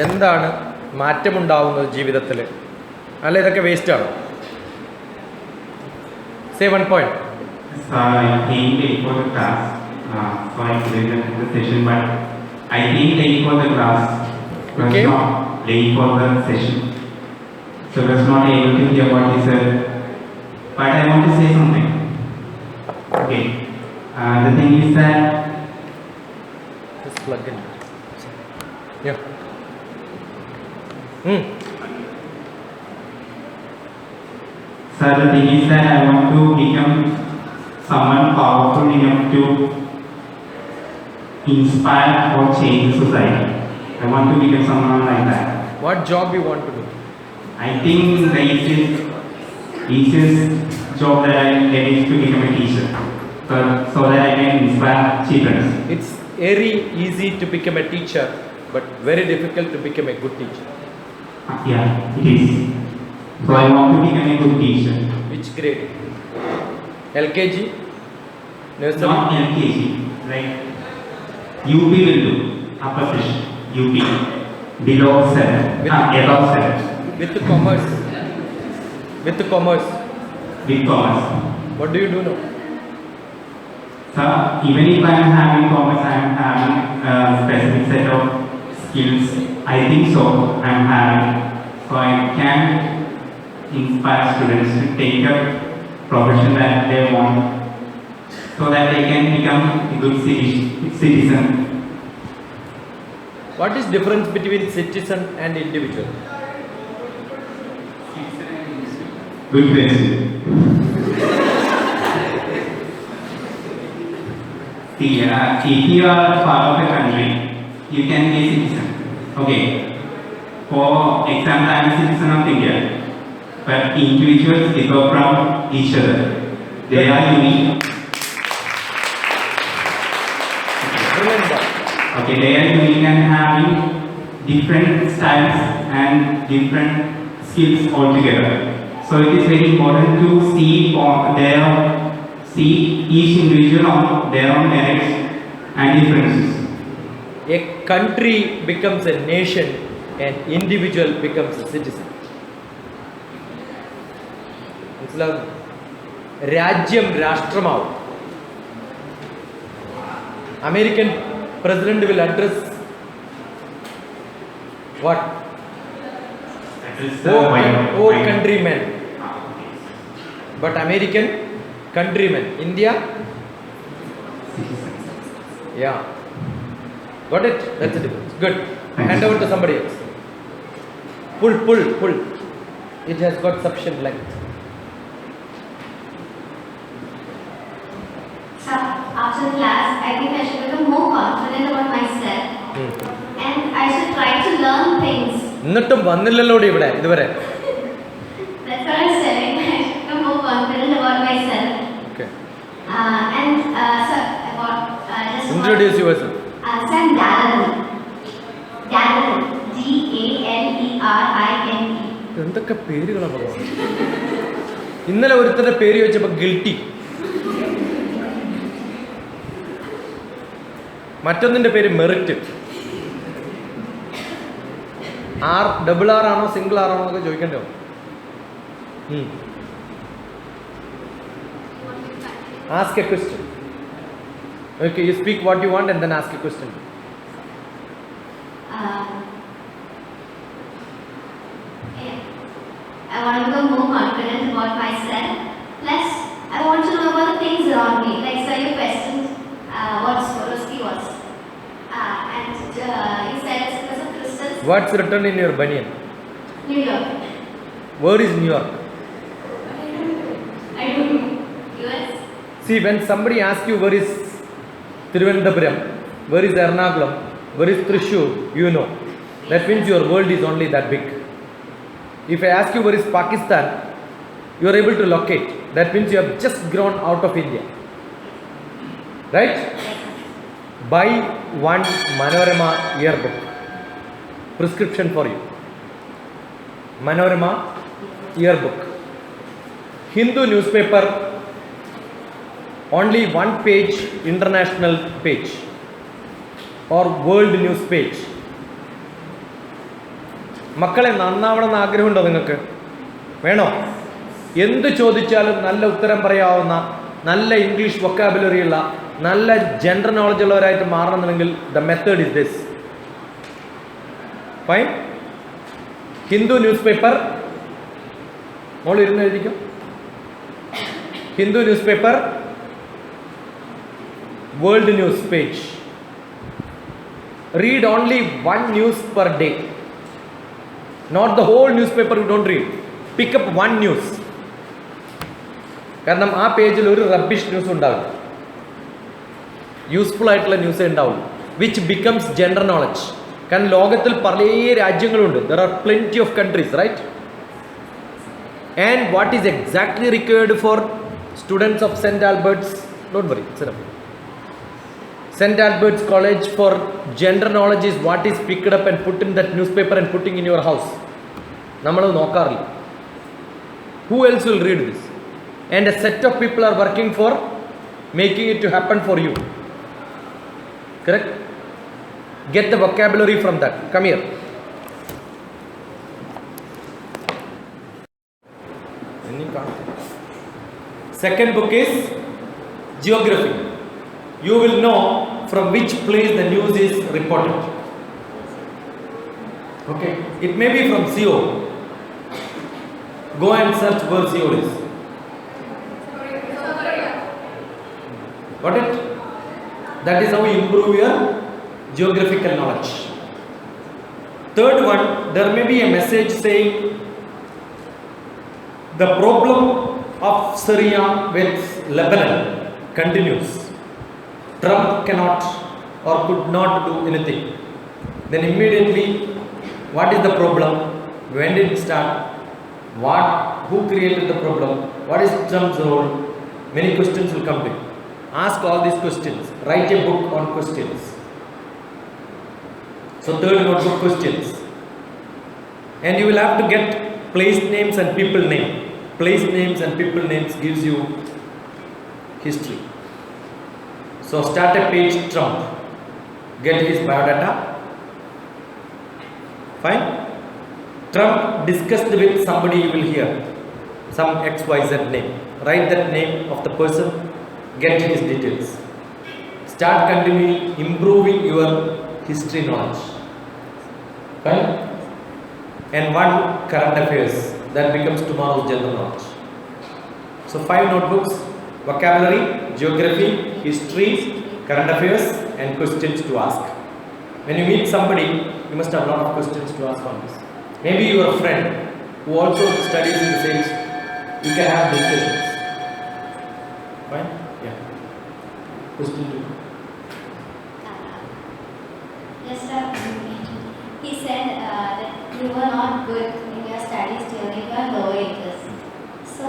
എന്താണ് മാറ്റമുണ്ടാവുന്നത് ജീവിതത്തിൽ? അല്ല ഇതൊക്കെ വേസ്റ്റാണ്. Say 1 point. I came late for the class, so I couldn't attend the session. But I came late for the class. You Was came? not late for the session, so was not able to hear what he said. But I want to say something. Okay, the thing is that Just plug in. Yeah. sir, the thing is that I want to become someone powerful enough to inspire or change the society. I want to become someone like that. What job you want to do? I think the easiest job that I get is to become a teacher, so that I can inspire children. It's very easy to become a teacher, but very difficult to become a good teacher. Yeah, it is. So I want to become a good teacher. Which grade? LKG? Nursery? Not LKG, like UP will do, upper session, UP, below 7, above 7, With commerce. With commerce. with commerce. What do you do now? So even if I am having commerce, I am having a specific set of skills. I think so. I am having, so I can inspire students to take a profession that they want, so that they can become a good citizen. What is difference between citizen and individual? Good question. See, if you are part of a country, you can be a citizen. Okay. For example, I am a citizen of India, but individuals differ from each other. They are unique. Remember, Okay, they are unique and having different styles and different skills altogether. So it is very important to see each individual on their own merits and differences. a country becomes a nation and individual becomes a citizen. മനസ്സിലാകുന്നു? രാജ്യം രാഷ്ട്രമാവും. American president will address what? Oh countrymen. But American countrymen. India? Yeah. Got it? That's it. Good. Hand over to somebody else. Pull. It has got sufficient length. So after class, I think I should become more confident about myself, and I should try to learn things. എന്നിട്ടും വന്നില്ലല്ലോ ഇവിടെ ഇതുവരെ. That's what I'm saying. I should become more confident about myself. Okay. And sir, about just Introduce yourself. So I'm Darren. Galerini. എന്തൊക്കെ പേരുകളാണ് ഭഗവാൻ. ഇന്നലെ ഒരുത്തരുടെ പേര് ചോദിച്ചപ്പോ ഗിൽറ്റി. മറ്റൊന്നിന്റെ പേര് മെറിറ്റ്. ഡബിൾ ആർ ആണോ സിംഗിൾ ആർ ആണോ എന്നൊക്കെ ചോദിക്കണ്ടോ? Ask a question. Okay, you speak what you want and then ask a question. I want to become more confident about myself. Plus, I want to know about the things around me. Like, sir, you questioned what Swarovski was. And you said it's because of crystals. What's written in your banyan? New York. Where is New York? I don't know. US? See, when somebody asks you where is Thiruvananthapuram, where is Ernakulam, where is Thrissur, you know. That means your world is only that big. If I ask you where is Pakistan, you are able to locate. That means you have just grown out of India. Right? Buy one Manorama yearbook. Prescription for you. Manorama yearbook. Hindu newspaper, only one page international page or world news page. മക്കളെ നന്നാവണം എന്ന് ആഗ്രഹമുണ്ടോ നിങ്ങൾക്ക്? വേണോ? എന്ത് ചോദിച്ചാലും നല്ല ഉത്തരം പറയാവുന്ന, നല്ല ഇംഗ്ലീഷ് വൊക്കാബുലറി ഉള്ള, നല്ല ജനറൽ നോളജ് ഉള്ളവരായിട്ട് മാറണമെന്നുണ്ടെങ്കിൽ the method is this. Fine. Hindu news paper, മോൾ ഇരുന്ന് എഴുതിക്കും. Hindu news paper, world news page. Read only one news per day. Not the whole newspaper you don't read. Pick up one news. കാരണം ആ പേജിൽ ഒരു rubbish news ഉണ്ടാവില്ല, useful ആയിട്ടുള്ള ന്യൂസേ ഉണ്ടാവുള്ളൂ, വിച്ച് ബിക്കംസ് ജനറൽ നോളജ്. കാരണം ലോകത്തിൽ പല രാജ്യങ്ങളുണ്ട്. There are plenty of countries, right? And what is exactly required for students of Saint Albert's? Don't worry, St. Albert's College for general knowledge is what is picked up and put in that newspaper and putting in your house. നമ്മൾ നോക്കാറില്ല. Who else will read this? And a set of people are working for making it to happen for you. Correct? Get the vocabulary from that. Come here. Second book is geography. You will know from which place the news is reported. Okay, it may be from Seoul. Go and search where Seoul is. Got it? That is how you improve your geographical knowledge. Third one, there may be a message saying the problem of Syria with Lebanon continues. Trump cannot or could not do anything. Then immediately, what is the problem? When did it start? Who created the problem? What is Trump's role? Many questions will come to you. Ask all these questions. Write a book on questions. So third notebook, questions. And you will have to get place names and people name. Place names and people names gives you history. So start a page Trump, get his biodata. Fine. Trump discussed with somebody, you will hear some XYZ name. Write that name of the person, get his details. Start continuing improving your history knowledge. Fine. And one current affairs, that becomes tomorrow's general knowledge. So 5 notebooks. Vocabulary, geography, history, current affairs, and questions to ask. When you meet somebody, you must have a lot of questions to ask on this. Maybe your friend who also studies in the same, you can have discussions. Fine? Yeah. Question 2. Yes, sir. He said that you were not good in your studies during your lower ages. So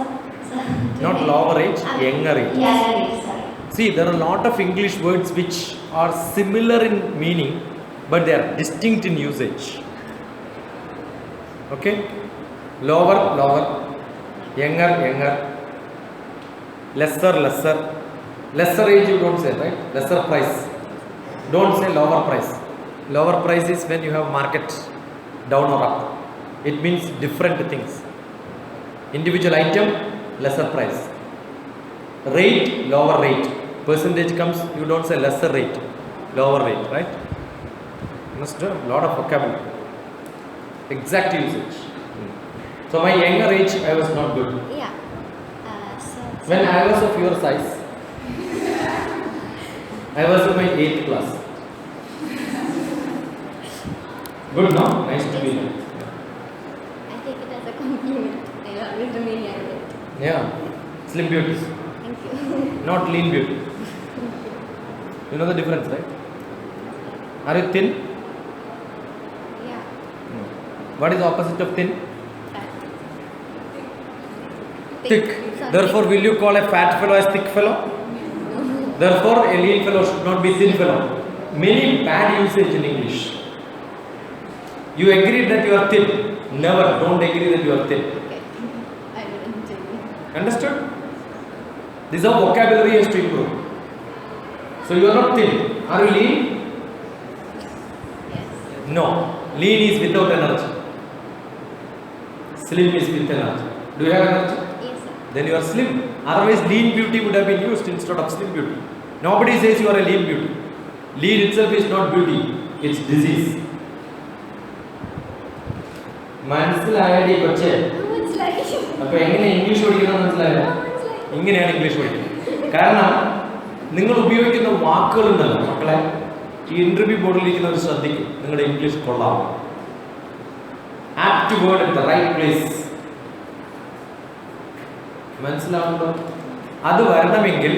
Not lower age, younger age. Younger age, sorry. See, there are a lot of English words which are similar in meaning, but they are distinct in usage. Okay? Lower, younger, lesser. Lesser age you don't say, right? Lesser price. Don't say lower price. Lower price is when you have market down or up. It means different things. Individual item, lesser price. Rate, lower rate. Percentage comes, you don't say lesser rate, lower rate, right? You must have a lot of vocabulary. Exact usage. So my younger age, I was not good. Yeah. When I was of your size, I was in my 8th class. Good, no? Nice to meet you. I take it as a compliment. I always remain younger. Yeah, slim beauties, Thank you. not lean beauty. You know the difference, right? Are you thin? Yeah. No. What is the opposite of thin? Fat. Thick. Therefore, will you call a fat fellow as thick fellow? Therefore, a lean fellow should not be thin fellow. Many bad usage in English. You agree that you are thin. Never. Don't agree that you are thin. Okay. I didn't tell you. Understood? This is how vocabulary has to improve. So you are not thin. Are you lean? Yes. No. Lean is without energy. Slim is with energy. Do you have energy? Yes, sir. Then you are slim. Otherwise, lean beauty would have been used instead of slim beauty. Nobody says you are a lean beauty. Lean itself is not beauty, it's disease. മനസ്സിലായടി കൊച്ചേ. മനസ്സിലായി. അപ്പൊ എങ്ങനെ English പഠിക്കണം മനസ്സിലായോ? ഇങ്ങനെയാണ് English പഠിക്കുന്നത്. കാരണം നിങ്ങൾ ഉപയോഗിക്കുന്ന വാക്കുകളുണ്ടല്ലോ മക്കളെ, ഈ ഇന്റർവ്യൂ ബോർഡിൽ ഇരിക്കുന്നവർ ശ്രദ്ധിക്കും, നിങ്ങളുടെ ഇംഗ്ലീഷ് കൊള്ളാം. Apt word at the right place. മനസ്സിലാവുണ്ടോ? അത് വരണമെങ്കിൽ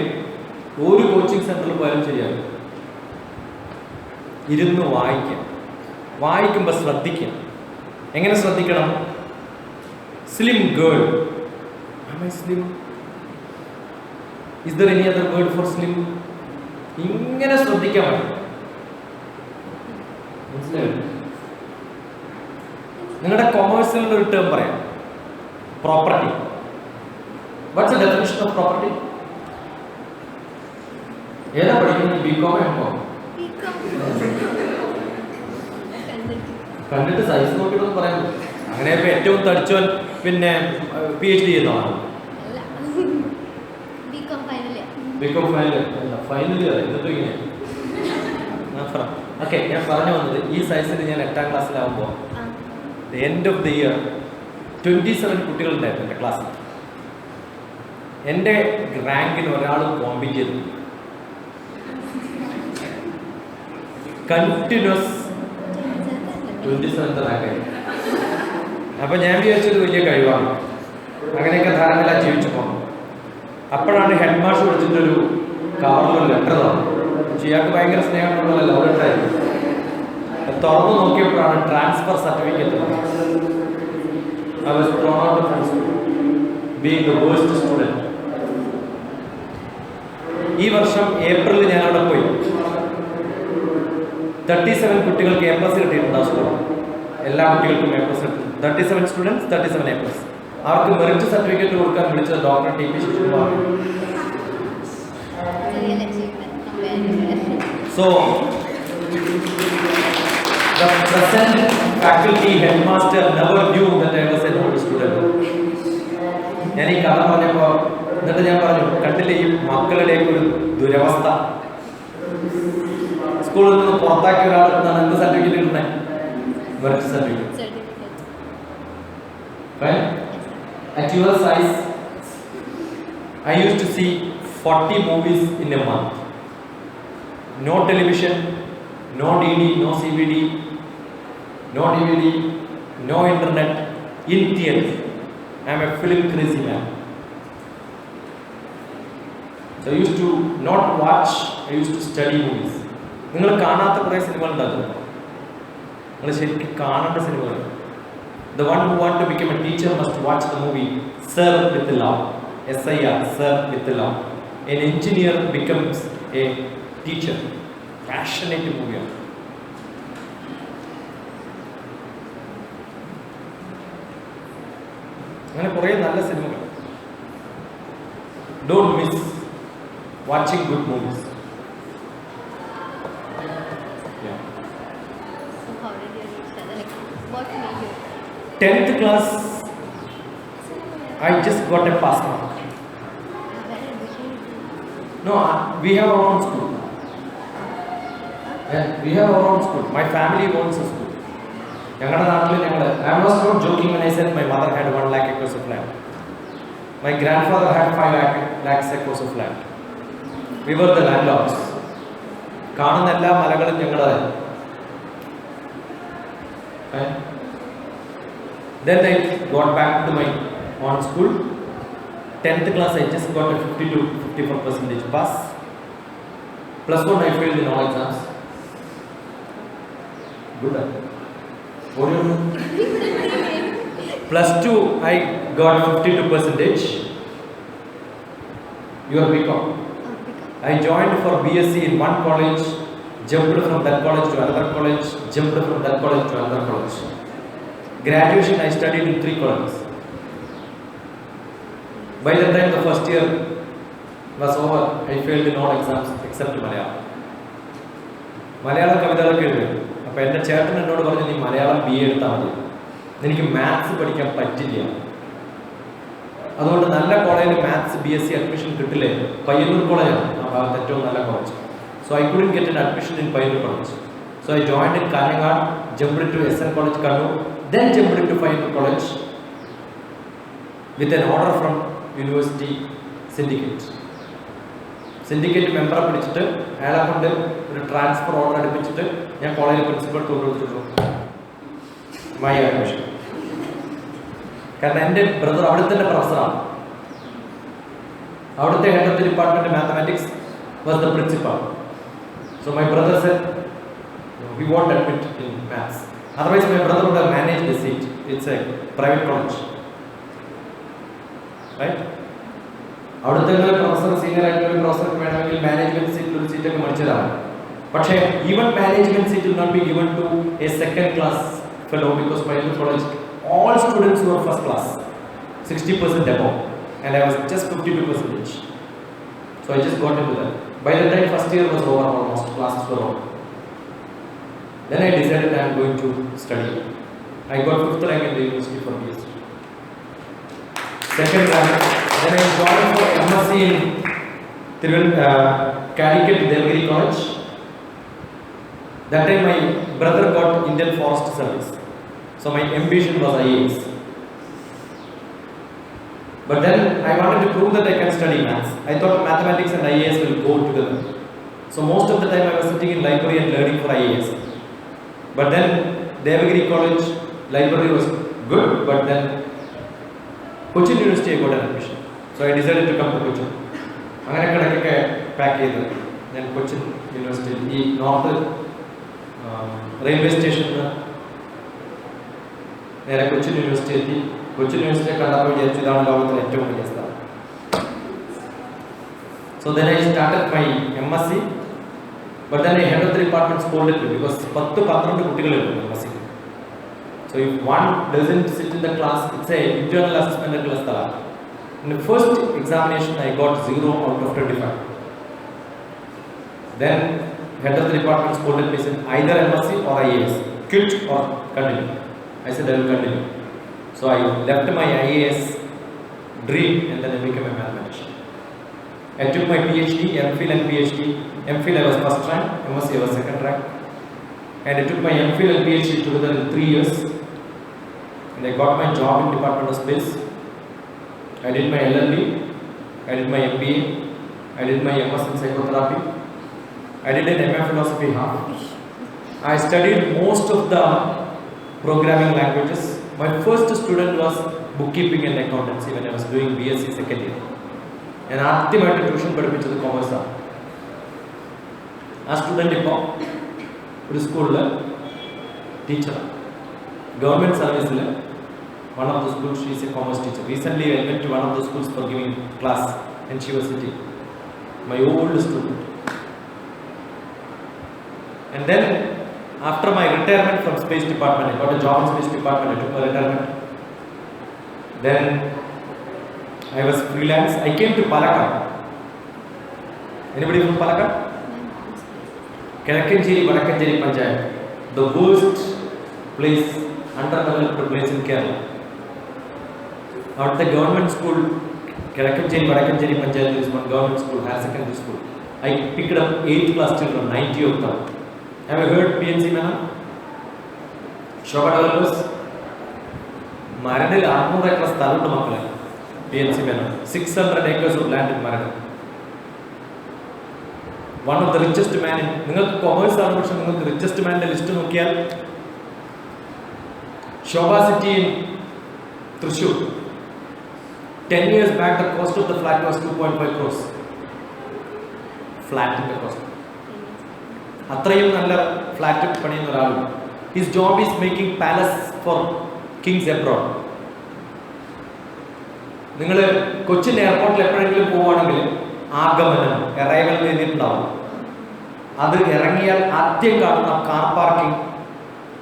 ഒരു കോച്ചിങ് സെന്ററിൽ പോയാലും ചെയ്യാം. ഇരുന്ന് വായിക്കാം. വായിക്കുമ്പോൾ ശ്രദ്ധിക്കാം. എങ്ങനെ ശ്രദ്ധിക്കണം? Slim girl. Am I slim? Is there any other word for slim? ഇങ്ങനെ ശ്രദ്ധിക്കാൻ മതി. മനസ്സിലായോ? നിങ്ങളുടെ കൊമേഴ്സിൽ ഒരു ടേം പറയാം, property. What's the definition of property? ഏതാ പഠിക്കുന്നത്? BCom MCom? കണ്ടിട്ട് സൈസ് നോക്കിയിട്ടൊന്നും പറയാൻ പറ്റും. അങ്ങനെ ഇപ്പൊ ഏറ്റവും തടിച്ചവൻ പിന്നെ PhD ചെയ്യുന്നതാണ്. ബികോം ഫൈനൽ ഇയർ എന്നിട്ട് ഇങ്ങനെ. ഓക്കെ, ഞാൻ പറഞ്ഞു വന്നത് ഈ സൈസിൽ ഞാൻ 8ാം ക്ലാസ്സിലാവുമ്പോൾ എൻഡ് ഓഫ് ദി ഇയർ 27 കുട്ടികളുണ്ടായിരുന്നു എൻ്റെ ക്ലാസ്സിൽ. എൻ്റെ റാങ്കിന് ഒരാൾ കോമ്പീറ്റ് ചെയ്തു. Continuous 27th റാങ്കായി. അപ്പം ഞാൻ വിചാരിച്ചത് വലിയ കഴിവാണ്, അങ്ങനെയൊക്കെ ധാരണയില്ല ജീവിച്ചു പോകും. അപ്പോഴാണ് ഹെഡ് മാസ്റ്റർ വിളിച്ചിട്ടൊരു കവറിലൊരു ലെറ്റർ തന്നു. ഇയാൾക്ക് ഭയങ്കര സ്നേഹമുള്ള ലവ് ലെറ്ററായിരുന്നു. തുറന്നു നോക്കിയപ്പോഴാണ് transfer certificate. I was thrown out of school, being the worst student. ഈ വർഷം ഏപ്രിലിൽ ഞാൻ അവിടെ പോയി. 37 കുട്ടികൾക്ക് A+ കിട്ടിയിട്ടുണ്ട് ആ സ്കൂളിൽ. എല്ലാ കുട്ടികൾക്കും A+ കിട്ടി. 37 സ്റ്റുഡൻസ്, 37 A+. അവർക്ക് മെറിറ്റ് സർട്ടിഫിക്കറ്റ് കൊടുക്കാൻ വിളിച്ചത് doctor TP Sivakumar. So the present faculty headmaster never knew that I was a good student. ഞാൻ ഈ കഥ പറഞ്ഞപ്പോൾ എന്നിട്ട് ഞാൻ പറഞ്ഞു, കണ്ടില്ലേ ഈ മക്കളുടെ ഒരു ദുരവസ്ഥ. സ്കൂളിൽ നിന്ന് പുറത്താക്കിയ ഒരാളെന്നാണ് എന്ത് സർട്ടിഫിക്കറ്റ് കിട്ടുന്നത്? Merit certificate. At your size, I used to see 40 movies in a month. No television, no DD, no CBD, no DVD, no internet, in theaters. I am a film crazy man. So I used to not watch, I used to study movies. നിങ്ങൾ കാണാത്ത കുറേ സിനിമകൾ ഉണ്ടാകും. നിങ്ങൾ ശരിക്കും കാണേണ്ട സിനിമകൾ. The one who want to become a teacher must watch the movie Sir with Love. SIR, Sir with Love. An engineer becomes a teacher. Passionate movie. അങ്ങനെ കുറേ നല്ല സിനിമകൾ. Don't miss watching good movies. Yeah. So how did you reach that? Like, what made you? 10th class, I just got a pass mark. No, we have our own school. Yeah, we have our own school. My family owns a school. ഞങ്ങളുടെ നാട്ടിൽ I was not joking when I said my mother had 1 lakh acres of land. My grandfather had 5 lakhs acres of land. We were the landlords. കാണുന്ന എല്ലാ മലകളും ഞങ്ങളുടേതായിരുന്നു. Then I got back to my own school. 10th class, I just got a 50 to 54% pass. +1, I failed in all exams. Good. What do you know? +2, I got 52%. You are BCom. I joined for BSc in one college, jumped from that college to another college, jumped from that college to another college. Graduation, I studied in 3 colleges. By the time the first year was over, I failed in all exams except Malayalam. Malayalam കവിതകളൊക്കെ എഴുതും. അപ്പോൾ എൻ്റെ ചേട്ടൻ എന്നോട് പറഞ്ഞു, നീ Malayalam BA എടുത്താൽ മതി, എനിക്ക് മാത്സ് പഠിക്കാൻ പറ്റില്ല. അതുകൊണ്ട് നല്ല കോളേജിൽ മാത്സ് BSc അഡ്മിഷൻ കിട്ടില്ലേ? പയ്യന്നൂർ കോളേജാണ് ആ ഭാഗത്ത് ഏറ്റവും നല്ല college. So I couldn't get an admission in Payyanur college. So I joined in Kalinga, jumped into SN College Kannur, then jumped into Payyanur College with an order from University Syndicate. Syndicate member പിടിച്ചിട്ട് അയാളെ കൊണ്ട് ഒരു transfer order എടുപ്പിച്ചിട്ട് ഞാൻ college principal കൊടുത്തിട്ടു my admission. കാരണം എൻ്റെ brother അവിടുത്തെ പ്രൊഫസറാണ്. അവിടുത്തെ head of the department mathematics was the principal. So my brother said, we won't admit in maths. Otherwise, my brother would have managed the seat. It's a private college, right? അവിടുത്തെ professor senior ആയിട്ടുള്ള ഒരു പ്രൊഫസർക്ക് വേണമെങ്കിൽ management സീറ്റിൽ ഒരു സീറ്റൊക്കെ മേടിച്ചതാണ്. പക്ഷേ even management seat will not be given to a second class fellow because Payyanur College all students were first class, 60% above, and I was just 52%. So I just got into that. By the time first year was over, almost classes were over. Then I decided I am going to study. I got 5th rank in the university for BSc. Second rank. Then I joined for MSc in Calicut Devagiri College. That time my brother got Indian Forest Service. So my ambition was IAS. But then I wanted to prove that I can study maths. I thought mathematics and IAS will go together. So most of the time I was sitting in library and learning for IAS. But then Devagiri College library was good, but then Cochin University I got an admission. So I decided to come to Cochin. അങ്ങനെ കിടക്കൊക്കെ pack ചെയ്ത് ഞാൻ കൊച്ചിൻ യൂണിവേഴ്സിറ്റിയിൽ ഈ north railway സ്റ്റേഷനിൽ നേരെ Cochin university എത്തി. Cochin university കണ്ടപ്പോൾ വിചാരിച്ചു ഇതാണ് ലോകത്തിലെ ഏറ്റവും വലിയ സ്ഥലം. So then I started my MSc. But then I head of the department scolded me because 10-12 കുട്ടികളുണ്ട് MSc. So if one doesn't sit in the class, it's a internal assessment ഉള്ള സ്ഥലമാണ്. In the first examination, I got 0 out of 25. Then head of the department scolded me, said either MSc or IAS, quit or continue. I said I will continue. So I left my IAS dream and then I became a mathematician. I took my PhD, MPhil and PhD. MPhil I was first rank, MSc I was second rank. And I took my MPhil and PhD together in 3 years. And I got my job in Department of Space. I did my LLB, I did my MBA, I did my MS in psychotherapy. I did an MA philosophy half. I studied most of the programming languages. My first student was bookkeeping and accountancy when I was doing BSc second year. ഞാൻ ആദ്യമായിട്ട് tuition പഠിപ്പിച്ചത് കൊമേഴ്സാണ്. ആ student ഇപ്പോൾ ഒരു സ്കൂളിൽ ടീച്ചറാണ്. Government സർവീസിൽ one of the schools, she is a commerce teacher. Recently I went to one of the schools for giving class and she was sitting, my old student. And then after my retirement from space department, I got a job in space department, I took my retirement. Then I was freelance. I came to Palakkad. Anybody from Palakkad? Kelakkancheri, Vadakkancheri Panchayat, the worst place, underdeveloped place in Kerala. At the government school, Kelakkancheri, Vadakkancheri Panchayat, there is one government school, higher secondary school. I picked up 8th class children, 90 of them. Have you heard PNC Menon? Shobha developers? Maranil 600 acres സ്ഥലമുണ്ട് മക്കളെ. PNC Menon, 600 acres of land in Maranil. One of the richest man in, നിങ്ങൾക്ക് commerce ആണ് പക്ഷെ നിങ്ങൾക്ക് richest manന്റെ list നോക്കിയാൽ Shobha City in Thrissur. 10 years back the cost of the flat was 2.5 crores. Flat in the cost. അത്രയും നല്ല flat പണിയുന്ന ഒരാളുണ്ട്. His job is making palace for kings abroad. നിങ്ങൾ കൊച്ചിൻ എയർപോർട്ടിൽ എപ്പോഴെങ്കിലും പോവുകയാണെങ്കിൽ ആഗമനം അറൈവൽ എഴുതിയിട്ടുണ്ടാവും. അത് ഇറങ്ങിയാൽ ആദ്യം കാണുന്ന കാർ പാർക്കിംഗ്,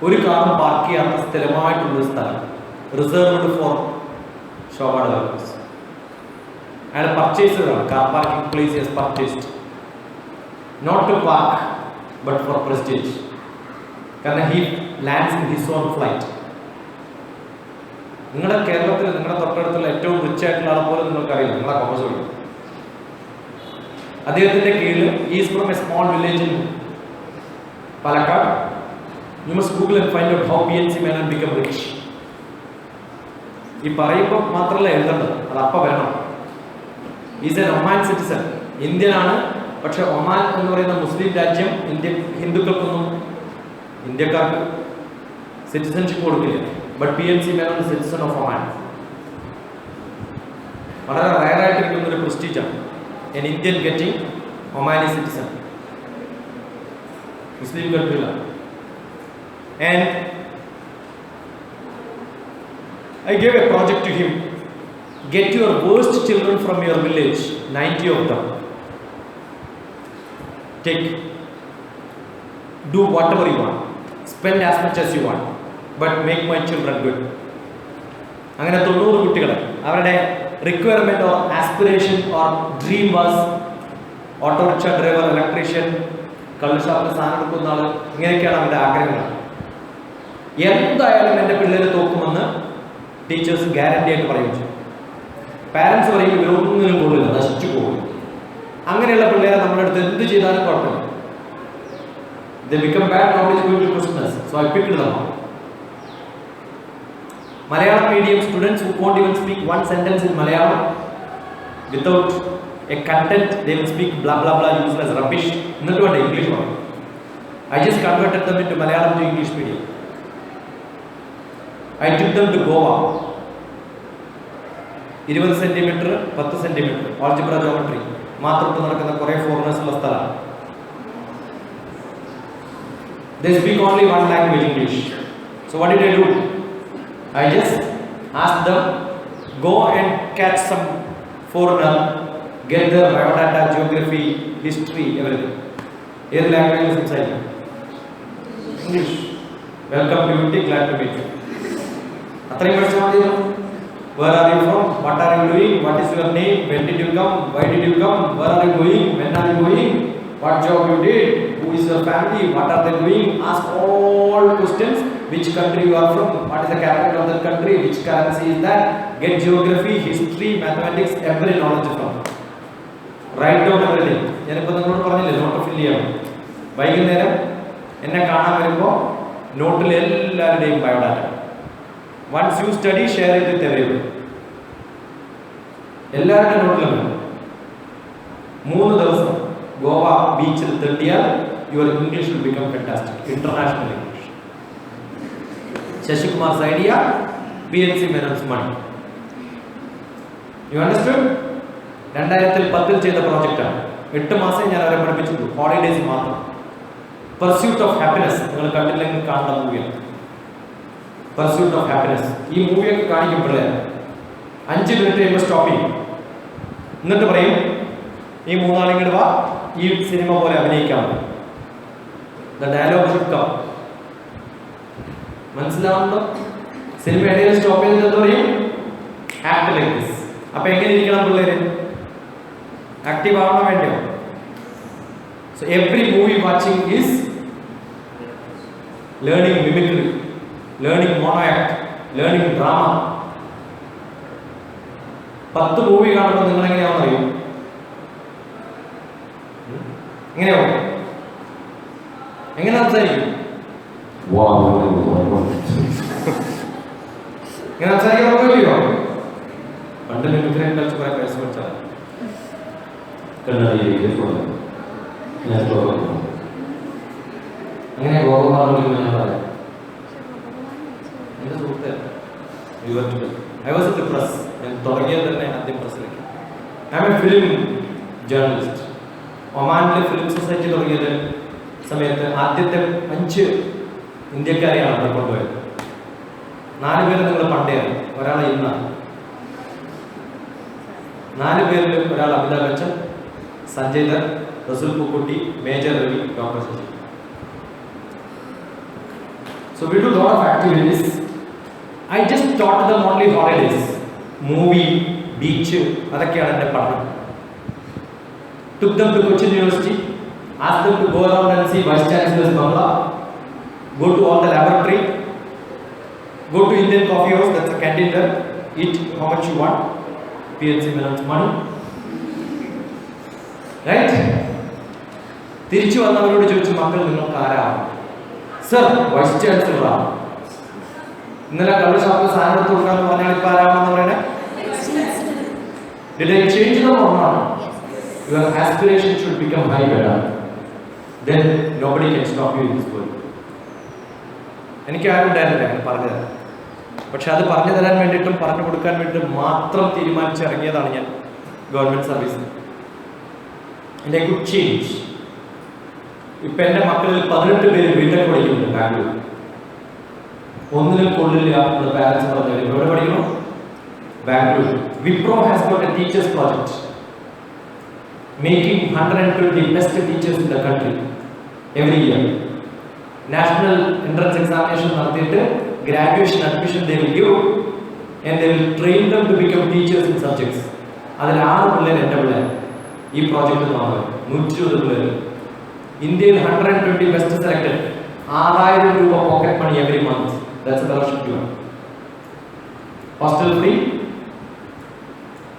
ഒരു കാറും പാർക്ക് ചെയ്യാത്ത സ്ഥിരമായിട്ടുള്ളൊരു സ്ഥലം, റിസർവ്ഡ് ഫോർ ശോഭ ഡെവലപ്പേഴ്സ്. അയാൾ പർച്ചേസ് ചെയ്തതാണ്. Car parking place has purchased not to park but for prestige. Because he lands in his own flight. നിങ്ങളുടെ കേരളത്തിൽ നിങ്ങളുടെ തൊട്ടടുത്തുള്ള ഏറ്റവും റിച്ച് ആയിട്ടുള്ള ആളെ പോലെ നിങ്ങൾക്കറിയില്ല, നിങ്ങളെ കോമേഴ്സ് പഠിക്കും. അദ്ദേഹത്തിന്റെ കീഴിൽ is from A small village in Palakkad. You must Google and find out how PNC Menon become rich. ഈ പറയുമ്പോൾ മാത്രമല്ല എഴുതേണ്ടത്, അത് അപ്പം വരണം. Is an Oman citizen. ഇന്ത്യനാണ്, പക്ഷെ ഒമാൻ എന്ന് പറയുന്ന മുസ്ലിം രാജ്യം ഹിന്ദുക്കൾക്കൊന്നും ഇന്ത്യക്കാർക്ക് സിറ്റിസൺഷിപ്പ് കൊടുക്കില്ല. But PNC Menon citizen of Oman. വളരെ റയറായിട്ട് കിട്ടുന്നൊരു പ്രസ്റ്റീജാണ് an Indian getting Omani citizen. മുസ്ലിം കൺട്രിയിലാണ്. And I gave a project to him. Get your worst children from your village, 90 of them. Take. Do whatever you want. Spend as much as you want. But make my children good. അങ്ങനെ 90 കുട്ടികളെ അവരുടെ requirement or aspiration or dream was autorickshaw driver, electrician, കള്ളുഷാപ്പിൽ സാധനം എടുക്കുന്ന ആള്, ഇങ്ങനെയൊക്കെയാണ് അവരുടെ ആഗ്രഹങ്ങൾ. എന്തായാലും എൻ്റെ പിള്ളേർ തോക്കുമെന്ന് ടീച്ചേഴ്സ് ഗ്യാരണ്ടി ആയിട്ട് പറയുകയും. പാരൻസ് പറയും ഇവരൊന്നിനും കൊള്ളില്ല, നശിച്ചു പോകും. അങ്ങനെയുള്ള പിള്ളേരെ നമ്മുടെ അടുത്ത് എന്ത് ചെയ്താലും കുഴപ്പമില്ല. They become bad, nobody is going to question us. So I picked them up. Malayalam medium students who won't even speak one sentence in Malayalam without a content, they will speak blah blah blah useless rubbish. Not what English one. I just converted them into Malayalam to English medium. I took them to Goa. 20 centimetre 10 centimetre algebra geometry മാത്രം നടക്കുന്ന കുറേ foreigners ഉള്ള സ്ഥലമാണ്. They speak only one language, English. So what did I do? I just asked them, go and catch some foreigner, get their biodata, geography, history, everything. What language is inside? English. Welcome to UT, glad to meet you. അത്രയും പഠിച്ചാൽ മതിയോ? Where are you from? What are you doing? What is your name? When did you come? Why did you come? Where are you going? When are you going? What job you did? Who is your family? What are they doing? Ask all questions. Which country you are from? What is the capital of that country? Which currency is that? Get geography, history, mathematics, every knowledge from. Write down everything. ഞാനിപ്പോൾ നിങ്ങളോട് പറഞ്ഞില്ലേ not fill ചെയ്യണം. വൈകുന്നേരം എന്നെ കാണാൻ വരുമ്പോൾ നോട്ടിൽ എല്ലാവരുടെയും biodata. Once you study, share it with everyone. എല്ലാവരുടെ നോട്ടിലും 3 ദിവസം ഗോവ ബീച്ചിൽ തെണ്ടിയാൽ your English will become fantastic, international English. Sasikumar's idea, PNC Menon's money. You understood? 2010 ചെയ്ത പ്രോജക്റ്റാണ്. 8 മാസം ഞാൻ അവരെ പഠിപ്പിച്ചിട്ടു, ഹോളിഡേയ്സ് മാത്രം. പർസ്യൂട്ട് ഓഫ് ഹാപ്പിനെസ് നിങ്ങൾ കണ്ടില്ലെങ്കിൽ കാണുന്ന മൂവിയാണ്. Pursuit of happiness. ഈ മൂവിയൊക്കെ കാണിക്കുമ്പോഴേ 5 മിനിറ്റ് കഴിയുമ്പോൾ സ്റ്റോപ്പ് ചെയ്യും. എന്നിട്ട് പറയും ഈ 3 ആളിങ്ങോട്ട് വാ, ഈ സിനിമ പോലെ അഭിനയിക്കാം. The dialogue should come. മനസ്സിലാവുന്നുണ്ടോ? സിനിമ ഇടയിൽ സ്റ്റോപ്പ് ചെയ്തിട്ട് എന്താ പറയും? Act like this. അപ്പൊ എങ്ങനെ ഇരിക്കണം പിള്ളേര്? ആക്റ്റീവ് ആവണോ വേണ്ടിയോ? So every movie watching is learning mimicry, learning mono act, learning drama. 10 movie കാണുമ്പോൾ നിങ്ങൾ എങ്ങനെയാണെന്ന് അറിയും? എങ്ങനെയാവും? എങ്ങനെ സംസാരിക്കും? ഇങ്ങനെ സംസാരിക്കാൻ പറ്റില്ലയോ? പണ്ട് മിമിക്രി കളിച്ച് കുറെ പൈസ വെച്ചാൽ അങ്ങനെ ഗോപകുമാറിൽ ഞാൻ പറയാം. എൻ്റെ സുഹൃത്ത് ഐ വാസ് അറ്റ് പ്രസ്. ഞാൻ തുടങ്ങിയത് തന്നെ ആദ്യം പ്രസ്സിലേക്ക്. I am a film journalist. ഒമാനിലെ ഫിലിം സൊസൈറ്റി തുടങ്ങിയത് സമയത്ത് ആദ്യത്തെ 5 ഇന്ത്യക്കാരെയാണ് അവിടെ കൊണ്ടുപോയത്. 4 പേര് നിങ്ങൾ പണ്ടേ അറിയാം, ഒരാളെ ഇന്നാണ്. 4 പേരിൽ ഒരാൾ Amitabh Bachchan, Sanjay Dutt, Resul Pookutty, major Ravi, doctor Sasi. So we do a lot of activities. I just taught them only holidays. Movie, beach, അതൊക്കെയാണ് എൻ്റെ പഠനം. Took them to Cochin University, asked them to go around and see Vice Chancellor's Bangla, go to all the laboratory, Go to Indian coffee house, that's a canteen there. Eat how much you want. PNC Melon's money. Right? തിരിച്ചു വന്നവരോട് ചോദിച്ചു, മക്കൾ നിങ്ങൾക്ക് ആരാണ്? Sir, vice ചാൻസലറാണ്. ഇന്നലെ കള്ള് ഷാപ്പിൽ സാധനം എടുത്ത് കൊടുക്കാന്ന് പറഞ്ഞാൽ ഇപ്പൊ ആരാണെന്ന് പറയണേ? Did I change them or not? Your aspiration should become high, better. Then nobody can stop you in this world. എനിക്ക് ആരും ഉണ്ടായിരുന്നില്ല അങ്ങനെ പറഞ്ഞു തരാൻ. പക്ഷെ അത് പറഞ്ഞു തരാൻ വേണ്ടിയിട്ടും പറഞ്ഞു കൊടുക്കാൻ വേണ്ടിയിട്ടും മാത്രം തീരുമാനിച്ചിറങ്ങിയതാണ് ഞാൻ ഗവൺമെന്റ് സർവീസിൽ. And I could change. ഇപ്പൊ എന്റെ മക്കളിൽ 18 പേര് ബിടെക് പഠിക്കുന്നുണ്ട് ബാംഗ്ലൂർ. ഒന്നിനും കൊള്ളില്ല എന്ന് പാരന്റ്സ് പറഞ്ഞു. എവിടെ പഠിക്കണം? Bangalore. Wipro has got a teachers project making 120 best teachers in the country every year. National entrance examination നടത്തിയിട്ട് graduation admission they will give and they will train them to become teachers in subjects. അതിൽ 6 പിള്ളേർ എൻ്റെ പിള്ളേർ ഈ project മാത്രം. 120 പിള്ളേർ ഇന്ത്യയിൽ 120 best selected. 6000 രൂപ pocket money every month. That's a fellowship too. Hostel free.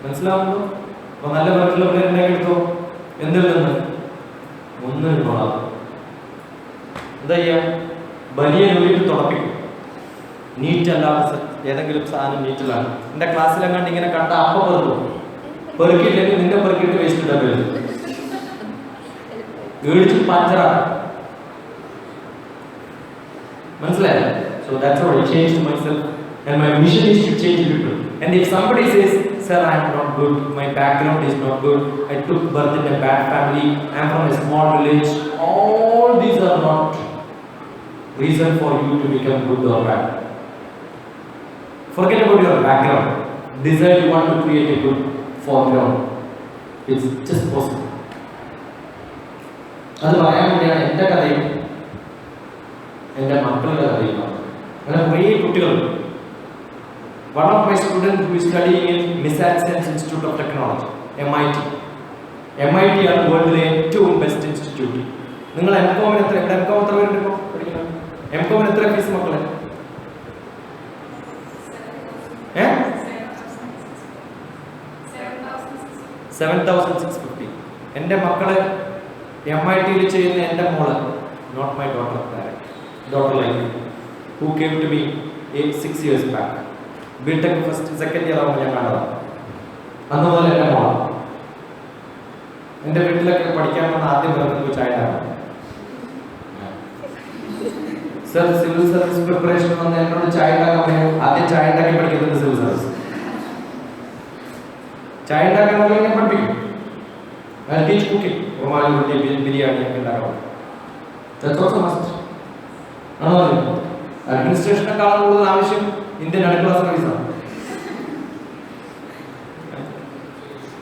മനസ്സിലാവുന്നു? അപ്പൊ നല്ല വർക്കുള്ള പിള്ളേരുണ്ടെങ്കിൽ എടുത്തോ. എന്തിൽ നിന്ന്? ഒന്നും കൊള്ളാം. എന്താ ചെയ്യാ? വലിയ നൂലിട്ട് തുടപ്പിക്കും. നീറ്റ് അല്ലാതെ ഏതെങ്കിലും സാധനം നീറ്റിലാണ്. എന്റെ ക്ലാസ്സിലെങ്ങാണ്ട് ഇങ്ങനെ കണ്ട അപ്പ പെറുക്കും. പെറുക്കിയില്ലെങ്കിൽ നിന്നെ പെറുക്കിയിട്ട് വേസ്റ്റ് ഇടാൻ വരും. ഇടിച്ച് പഞ്ചറാണ്. മനസ്സിലായോ? So that's how I changed myself and my mission is to change people. And if somebody says, sir, I am not good, my background is not good, I took birth in a bad family, I am from a small village, all these are not reason for you to become good or bad. Forget about your background. Decide you want to create a good foreground. It's just possible. അത് പറയാൻ വേണ്ടിയാണ് എൻ്റെ കഥയും എൻ്റെ മക്കളുടെ കഥയും. അങ്ങനെ കുറേ കുട്ടികളുണ്ട്. One of my students who is studying in Massachusetts Institute of Technology, MIT. MIT ആണ് വേൾഡിലെ ഏറ്റവും ബെസ്റ്റ് ഇൻസ്റ്റിറ്റ്യൂട്ട്. നിങ്ങൾ എംകോമിന് എത്ര പേരുണ്ട് ഇപ്പോൾ പഠിക്കുന്നത്? എംകോമിന് എത്ര ഫീസ് മക്കളെ? 7,650. എൻ്റെ മക്കളെ MIT ചെയ്യുന്ന എൻ്റെ മോള്, not my daughter like who came to me 6 years back. BTech first second year ആവുമ്പോൾ ഞാൻ കണ്ടതാണ്. അന്ന് മുതൽ എൻ്റെ മോളാണ്. എൻ്റെ വീട്ടിലൊക്കെ പഠിക്കാൻ വന്ന ആദ്യം പറഞ്ഞത് ചായ സർ സിവിൽ സർവീസ് പ്രിപ്പറേഷൻ വന്ന് എന്നോട് ചായ ഉണ്ടാക്കാൻ പറയും. ആദ്യം ചായ ഉണ്ടാക്കി പഠിക്കുന്നത് സിവിൽ സർവീസ്. ചായ ഉണ്ടാക്കാൻ ഞാൻ പഠിപ്പിക്കും. ടീച്ച് കുക്കിംഗ്, ബിരിയാണി ഒക്കെ ഉണ്ടാക്കാം. ആണോ? അഡ്മിനിസ്ട്രേഷനെക്കാളും കൂടുതൽ ആവശ്യം ഇന്ത്യൻ അടുക്കള സർവീസാണ്.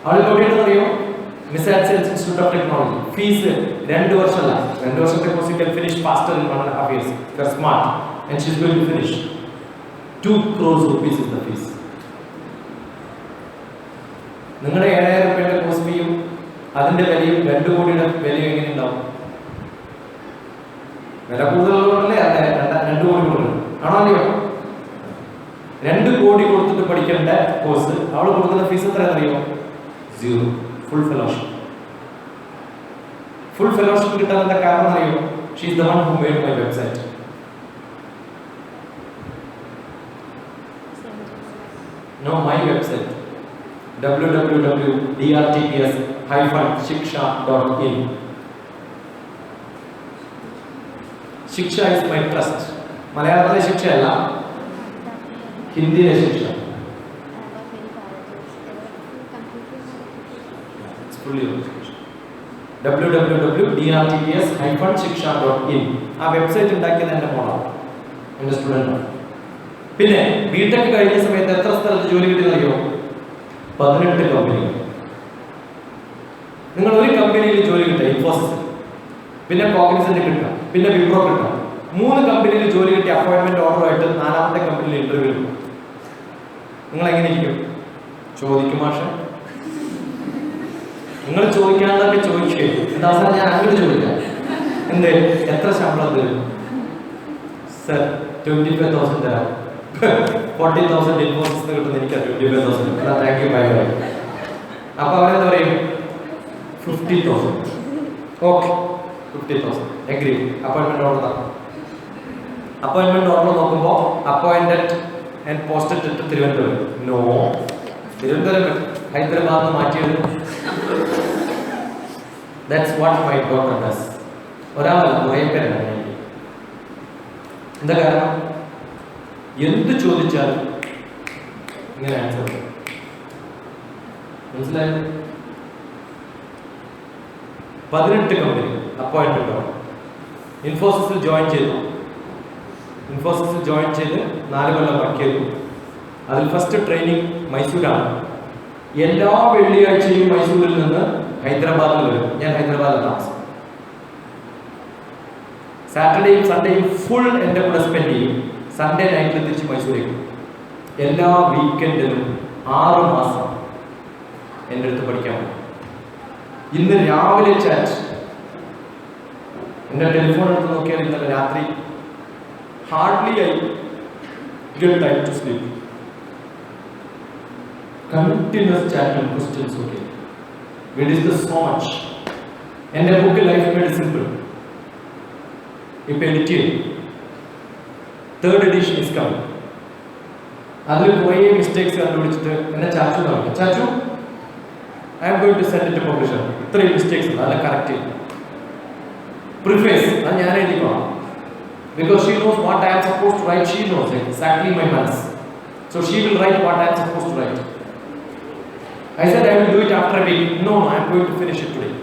അവൾ അറിയോ? Massachusetts Institute of Technology. Fees 2 വർഷമല്ല, 2 വർഷത്തെ course you can finish faster in 1.5 years. You are smart and she is going to finish. 2 crores rupees is the fees. നിങ്ങളുടെ 7,000 രൂപയുടെ കോഴ്സ് ഫീയും അതിന്റെ വിലയും 2 കോടിയുടെ വിലയും എങ്ങനെ ഉണ്ടാവും? വില കൂടുതലുള്ളതല്ലേ 2 കോടി കൊടുക്കണം. ആണോ അല്ലയോ? 2 കോടി കൊടുത്തിട്ട് പഠിക്കേണ്ട കോഴ്സ് അവൾ കൊടുക്കുന്ന ഫീസ് എത്രയാണെന്ന് അറിയോ? 0. Full fellowship. ഫുൾ ഫെലോഷിപ്പ് കിട്ടാൻ എന്താ കാരണം അറിയോ? She is the one who made my website. No my website www.drtps-shiksha.in. Shiksha is my trust. മലയാളത്തിലെ ശിക്ഷയല്ല, ഹിന്ദിയിലെ ശിക്ഷ. www.drtps-shiksha.in. ആ വെബ്സൈറ്റ് ഉണ്ടാക്കിയത് എൻ്റെ മോളാണ്, എൻ്റെ സ്റ്റുഡൻ്റാണ്. പിന്നെ ബിടെക് കഴിഞ്ഞ സമയത്ത് എത്ര സ്ഥലത്ത് ജോലി കിട്ടിയെന്നറിയോ? 18 കമ്പനികൾ. നിങ്ങൾ ഒരു കമ്പനിയിൽ ജോലി കിട്ടുക, ഇൻഫോസിസ്, പിന്നെ കോഗ്നിസന്റ് കിട്ടുക, പിന്നെ വിപ്രോ കിട്ടുക. 3 കമ്പനിയിൽ ജോലി കിട്ടിയ അപ്പോയിന്റ്മെന്റ് ഓർഡറുമായിട്ട് 4ാമത്തെ കമ്പനിയിൽ ഇന്റർവ്യൂ കിട്ടും. നിങ്ങൾ എങ്ങനെ ഇരിക്കും? ചോദിക്കും മാഷെ. നിങ്ങൾ ചോദിക്കാനൊക്കെ ചോദിക്കേ. എന്താ സാർ ഞാൻ അങ്ങോട്ട് ചോദിക്കാം, എന്തേ എത്ര ശമ്പളം തരും? സർ 25,000 തരാം. 40,000 ഇൻഫോസിസ് കിട്ടുന്ന എനിക്ക് 25,000. Thank you, bye bye. അപ്പോൾ അവരെന്താ പറയും? 50,000. Okay, 50,000 agree. അപ്പോയിൻമെന്റ് ഓർഡർ. അപ്പോയിൻമെന്റ് ഓർഡർ നോക്കുമ്പോൾ appointed and posted to Thiruvananthapuram. No, Thiruvananthapuram Hyderabad മാറ്റിയത്. That's what my daughter does. ഒരാളല്ല, കുറേ പേരാണ്. എന്താ കാരണം? എന്ത് ചോദിച്ചാലും ഇങ്ങനെ ആൻസർ. മനസ്സിലായോ? 18 കമ്പനി അപ്പോയിന്റ്മെന്റ് ആണ്. ഇൻഫോസിസിൽ ജോയിൻ ചെയ്തു. 4 കൊല്ലം വർക്ക് ചെയ്തു. അതിൽ ഫസ്റ്റ് ട്രെയിനിങ് മൈസൂരാണ്. എല്ലാ വെള്ളിയാഴ്ചയും മൈസൂരിൽ നിന്ന് ഹൈദരാബാദിൽ വരും. ഞാൻ ഹൈദരാബാദിൽ താമസം. സാറ്റർഡേയും സൺഡേയും ഫുൾ എൻ്റെ കൂടെ സ്പെൻഡ് ചെയ്യും. സൺഡേ നൈറ്റിൽ തിരിച്ച് മൈസൂരേക്ക്. എല്ലാ വീക്കെൻഡിലും 6 മാസം എൻ്റെ അടുത്ത് പഠിക്കാൻ പറ്റും. ഇന്ന് രാവിലെ ചാറ്റ് എൻ്റെ ടെലിഫോൺ എടുത്ത് നോക്കിയാൽ ഇന്നലെ രാത്രി hardly I get time to sleep. Continuous chat and questions. Okay, we discuss so much. എൻ്റെ ബുക്ക് ലൈഫ് മെയ്ഡ് സിമ്പിൾ ഇപ്പം എഡിറ്റ് ചെയ്യും. 3rd edition is coming. അതിൽ കുറേ മിസ്റ്റേക്സ് കണ്ടുപിടിച്ചിട്ട് എന്നെ ചാച്ചു കാണിക്കും. ചാച്ചു, I am going to send it to publisher. ഇത്രയും മിസ്റ്റേക്സ് ഉണ്ട്, അതെല്ലാം കറക്റ്റ് ചെയ്യും. പ്രിഫേസ് അത് ഞാൻ എഴുതിക്കോളാം. Because she knows what I am supposed to write, she knows exactly my maths. So she will write what I am supposed to write. I said I will do it after a week. No, I am going to finish it today.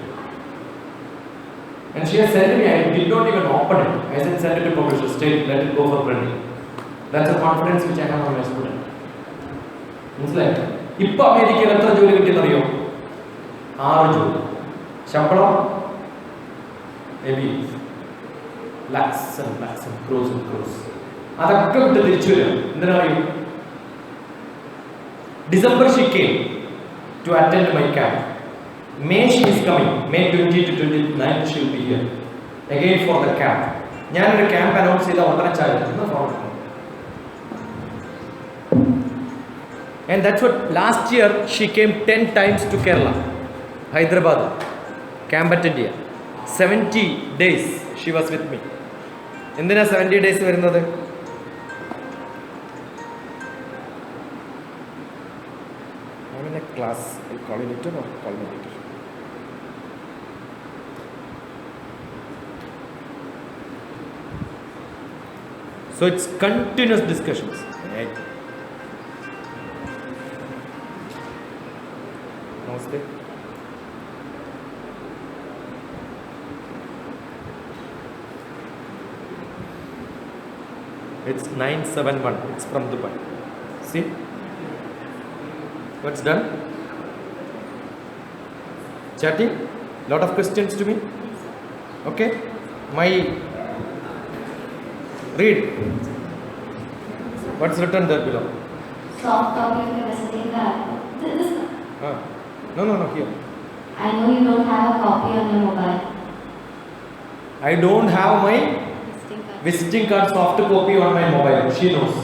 And she has sent me, I did not even open it. I said send it to publisher, state, let it go for printing. That's a confidence which I have on my student. മനസ്സിലായി? ഇപ്പം അമേരിക്കയിൽ എത്ര ജോലി കിട്ടിയെന്നറിയോ? 6 ജോലി. ശമ്പളം maybe lakhs and lakhs and crores. അതൊക്കെ വിട്ട് തിരിച്ചു വരും. എന്തിനറിയും? December she came to attend my camp. May she is coming. May 20 to 29 she will be here again for the camp. ഞാനൊരു ക്യാമ്പ് അനൗൺസ് ചെയ്ത ഉടനെ ചാടുന്നു. And that's what last year she came 10 times to Kerala, Hyderabad, camp attend ചെയ്യാൻ. 70 days she was with me. എന്തിനാ 70 days വരുന്നത്? I'm in a class. I'll call you later or call me later. So it's continuous discussions. Right? Namaste. It's 971. It's from Dubai. See? What's done? Chatting? Lot of questions to me? Okay? My read. What's written there below? Soft copy of your visiting card. This. No, here. I know you don't have a copy on your mobile. I don't have my visiting card soft copy on my mobile. She knows.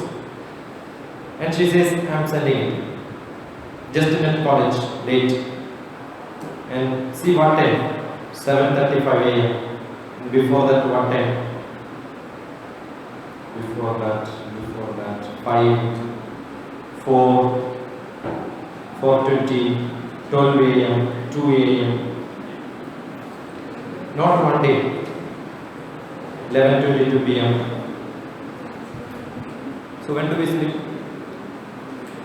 And she says, I'm sending it. Just in at college, late. And see what time? 7:35 a.m. Before that, what time? Before that, 5, 4, 4:20, 12 a.m., 2 a.m. Not one day. 11:22 p.m. So when do we sleep?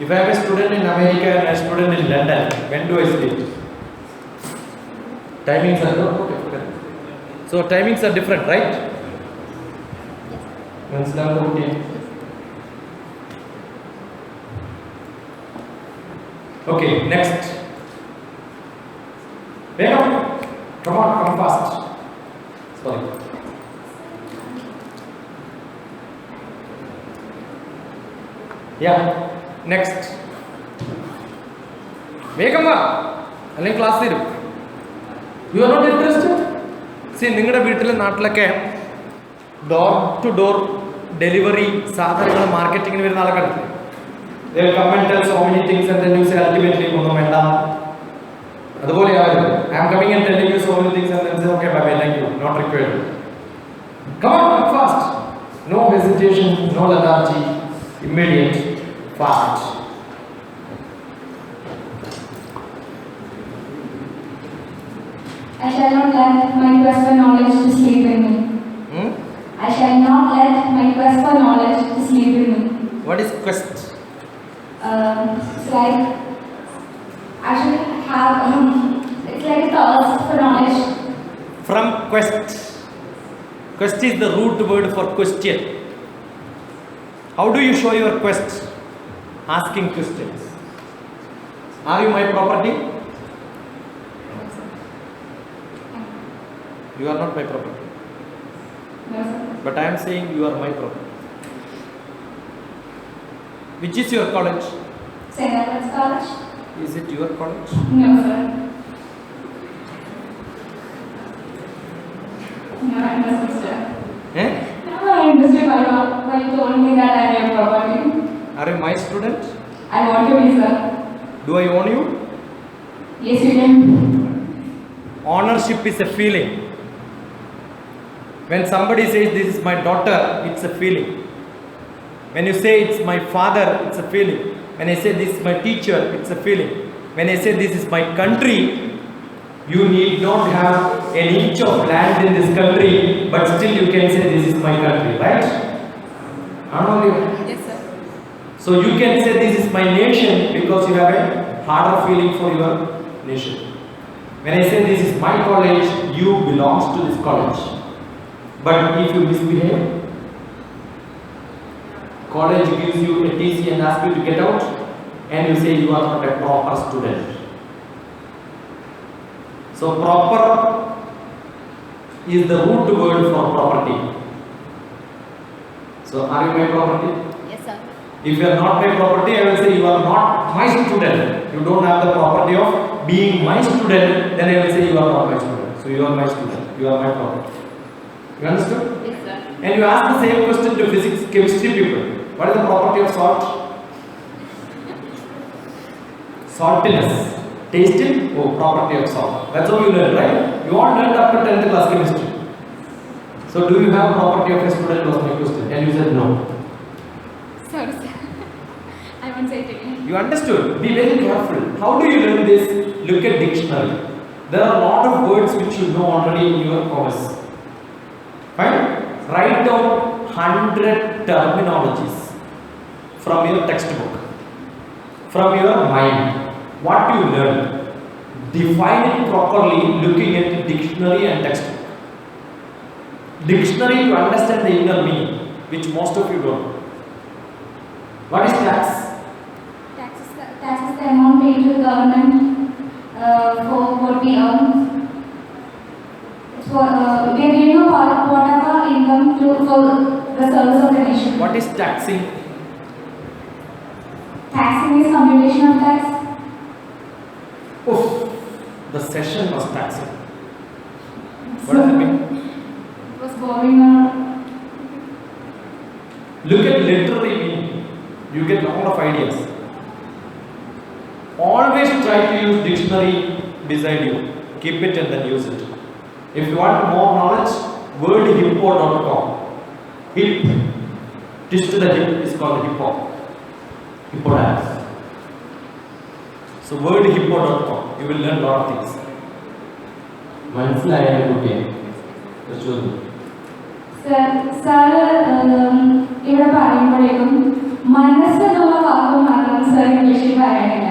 If I am a student in America and a student in London, when do I sleep? Timings are okay. So timings are different, right? Okay, next. Come on, come fast. Sorry. Yeah, next. വേഗം വാ, അല്ലെങ്കിൽ class തരും. You are not interested? See, നിങ്ങളുടെ വീട്ടിലെ നാട്ടിലൊക്കെ door to door delivery സാധനങ്ങൾ മാർക്കറ്റിങ്ങിന് വരുന്ന ആൾക്കാർ. They will come and tell so many things and then you say ultimately ഒന്നും വേണ്ട. അതുപോലെ ആവരുത്. I am coming and telling you so many things and then say okay bye bye thank you not required. Come on, come fast. No hesitation, no lethargy, immediate, fast. I shall not let my quest for knowledge to sleep in me. I shall not let my quest for knowledge to sleep in me. What is quest? It's like I should have. It's like a thirst for knowledge. From quest. Quest is the root word for question. How do you show your quest? Asking questions. Are you my property? You are not my property. No, sir. But I am saying you are my property. Which is your college? St. Edward's College? Is it your college? No, sir. No, I'm a sister. Eh? No, I'm interested by you told me that I am property. Are you my student? I want to be, sir. Do I own you? Yes, you can. Ownership is a feeling. When somebody says this is my daughter, it's a feeling. When you say it's my father, it's a feeling. When I say this is my teacher, it's a feeling. When I say this is my country, you need not have an inch of land in this country, but still you can say this is my country, right? Yes, sir. So you can say this is my nation because you have a harder feeling for your nation. When I say this is my college, you belongs to this college. But if you misbehave, college gives you a TC and asks you to get out, and you say you are not a proper student. So proper is the root word for property. So are you my property? Yes, sir. If you are not my property, I will say you are not my student. You don't have the property of being my student, then I will say you are not my student. So you are my student. You are my property. You understood? Yes, sir. And you ask the same question to physics, chemistry people. What is the property of salt? Saltiness. Tasting? Oh, property of salt. That's how you learn, right? You all learned up to 10th class chemistry. So do you have property of a student was my question. And you said no. Sorry, sir. I won't say it again. You understood? Be very careful. How do you learn this? Look at dictionary. There are a lot of words which you know already in your course. Fine? Write down 100 terminologies from your textbook, from your mind. What you learned. Define it properly looking at the dictionary and textbook. Dictionary to understand the inner meaning, which most of you don't. What is tax? Tax is the amount paid to the government for what we earn. It's for we are giving a part of our income for the service of the nation. What is taxing? Taxing is computation of tax. Oof, the session was taxing. What does it mean? It was borrowing or Look at literary meaning. You get a lot of ideas. Always try to use dictionary beside you. Keep it and then use it. If you want more knowledge, wordhippo.com. Hip. Twist to the hip is called hippo. Hippo dance. So wordhippo.com. You will learn a lot of things. മനസ്സിലായ കുട്ടിയെ ചോദ്യം sir ഇവിടെ പറയുമ്പോഴേക്കും മനസ്സെന്നുള്ള വാക്ക് മാത്രം sir ഇംഗ്ലീഷിൽ പറയാനില്ല.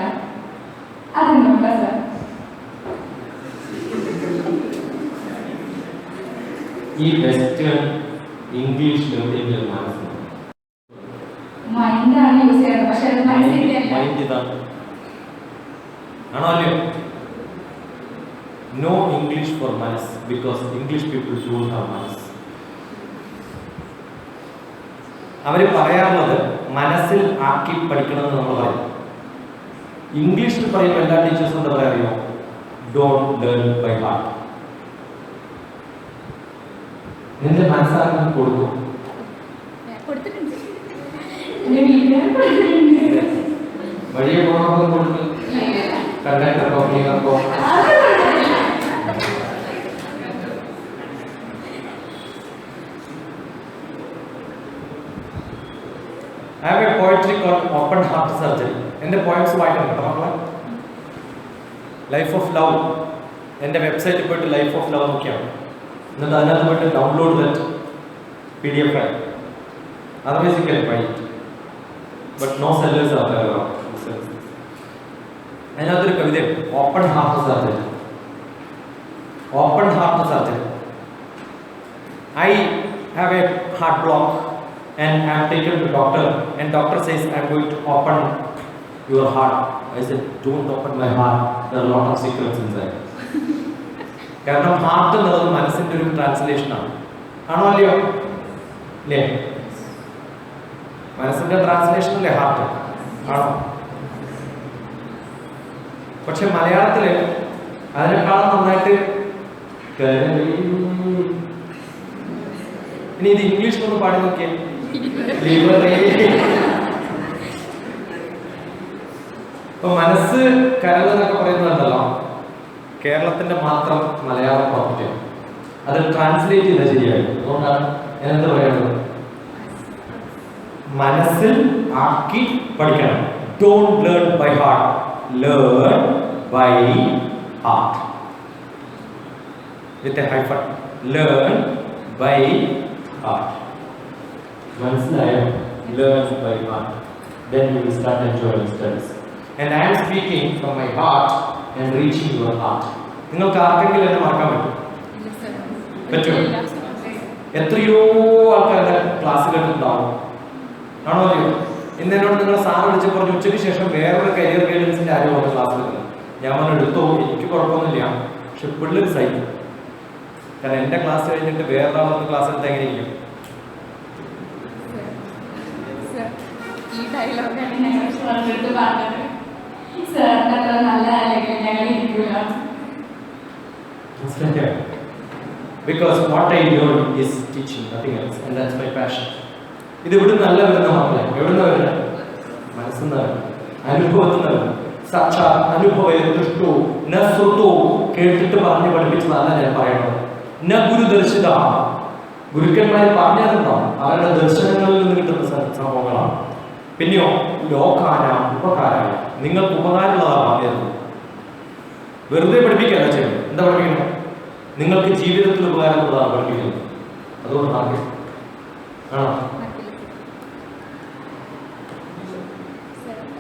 അതെന്തുകൊണ്ടാ sir? ഈ western English എവിടെയെങ്കിലും മനസ്സിലാവും. മൈൻഡാണ് യൂസ് ചെയ്യുന്നത്, പക്ഷെ അത് മനസ്സിലാക്കില്ല. മൈൻഡ് ഇതാണ് ആണോ അല്ലയോ? നോ ഇംഗ്ലീഷ് ഫോർ മനസ് because English people don't have മനസ്. അവർ പറയാറുള്ളത് മനസ്സിൽ ആക്കി പഠിക്കണമെന്ന് നമ്മൾ പറയും. ഇംഗ്ലീഷിൽ പറയുമ്പോൾ എല്ലാ ടീച്ചേഴ്സും എന്താ പറയാ അറിയോ? Don't learn by heart. നിന്റെ മനസ്സാക്കി കൊടുക്കും. കൊടുത്തിട്ടുണ്ട്. എൻ്റെ വീട്ടുകാർ കൊടുത്തിട്ടുണ്ട്. വഴിയെ പോകണമെന്ന് കൊടുത്ത് കണ്ടക്ടർക്കോ ക്ലീനർക്കോ I have a poetry called Open Heart Surgery. എൻ്റെ പോയിന്റ്സ് വായിക്കണം കേട്ടോ മക്കളെ. ലൈഫ് ഓഫ് ലവ് എൻ്റെ വെബ്സൈറ്റിൽ പോയിട്ട് ലൈഫ് ഓഫ് ലവ് നോക്കിയാണ്. എന്നിട്ട് അതിനകത്ത് പോയിട്ട് download that PDF file. Otherwise you can buy it. But no sellers are there around. അതിനകത്തൊരു കവിതയുണ്ട്, open heart surgery. Open heart surgery. I have a heart block and I am taken to doctor and doctor says I am going to open your heart. I said don't open my heart, there are a lot of secrets inside. കാരണം heart എന്നുള്ളത് മനസ്സിന്റെ ഒരു translation ആണ്. ആണോ അല്ലയോ? അല്ലേ? മനസ്സിന്റെ translation അല്ലേ ഹാർട്ട്? ആണോ? പക്ഷെ മലയാളത്തില് അതിനേക്കാളും നന്നായിട്ട് ഇനി ഇത് ഇംഗ്ലീഷിലൊന്ന് പാടി നോക്കിയേ. ഇപ്പൊ മനസ്സ് കരൾ എന്നൊക്കെ പറയുന്നതല്ലോ കേരളത്തിന്റെ മാത്രം മലയാളം പ്രോപ്പർട്ടിയാണ്. അത് ട്രാൻസ്ലേറ്റ് ചെയ്താൽ ശരിയായി. അതുകൊണ്ടാണ് ഞാൻ എന്താ പറയുന്നത്, മനസ്സിൽ ആക്കി പഠിക്കണം. Don't learn by heart, learn by heart with a hyphen. Learn by heart. മനസ്സിലായോ? Learn by heart. Then you will start enjoying studies. And I am speaking from my heart and reaching your heart. നിങ്ങൾക്ക് ആർക്കെങ്കിലും എന്നെ മറക്കാൻ പറ്റും? പറ്റുമോ? എത്രയോ ആൾക്കാരുടെ ക്ലാസ്സുകൾ ഉണ്ടാവും. ആണോ അല്ലയോ? ഇന്ന് എന്നോട് നിങ്ങൾ സാറ് വിളിച്ച് പറഞ്ഞു ഉച്ചയ്ക്ക് ശേഷം വേറൊരു കരിയർ ഗൈഡൻസിന്റെ ആരും വന്ന ക്ലാസ് എടുക്കുന്നത്. ഞാൻ പറഞ്ഞു എടുത്തോ, എനിക്ക് കുഴപ്പമൊന്നുമില്ല, പക്ഷെ പിള്ളേർ സഹിക്കും. കാരണം എൻ്റെ ക്ലാസ് കഴിഞ്ഞിട്ട് വേറൊരാളൊന്ന് ക്ലാസ് എടുത്ത് എങ്ങനെയിരിക്കും? ഈ ഡയലോഗാണ് ഞങ്ങൾ സാറിനടുത്ത് പറഞ്ഞത്. സാറിന് അത്ര നല്ല അല്ലെങ്കിൽ ഞങ്ങൾ ഇരിക്കില്ല. Because what I learn is teaching, nothing else, and that's my passion. ഇത് ഇവിടെ നല്ല വരുന്ന മക്കളെ, എവിടുന്ന വരുന്നത്? മനസ്സിൽ നിന്ന്, അനുഭവത്തിൽ നിന്ന്. സാക്ഷാ അനുഭവോ ന ശ്രുതോ, കേട്ടിട്ട് പറഞ്ഞ് പഠിപ്പിച്ചതല്ല ഞാൻ പറയണത്. ന ഗുരുദർശിത, ഗുരുക്കന്മാർ പറഞ്ഞതുണ്ടാവും, അവരുടെ ദർശനങ്ങളിൽ നിന്ന് കിട്ടുന്ന സംഭവങ്ങളാണ്. പിന്നെയോ ലോകാന ഉപകാരായ, നിങ്ങൾക്ക് ഉപകാരമുള്ളതാണ് പറഞ്ഞത്. വെറുതെ പഠിപ്പിക്കുകയല്ല ചെയ്യുന്നത്. എന്താ പഠിപ്പിക്കുന്നത്? നിങ്ങൾക്ക് ജീവിതത്തിൽ ഉപകാരമുള്ളതാണ് പഠിപ്പിക്കുന്നത്. അതുകൊണ്ട് ആണോ?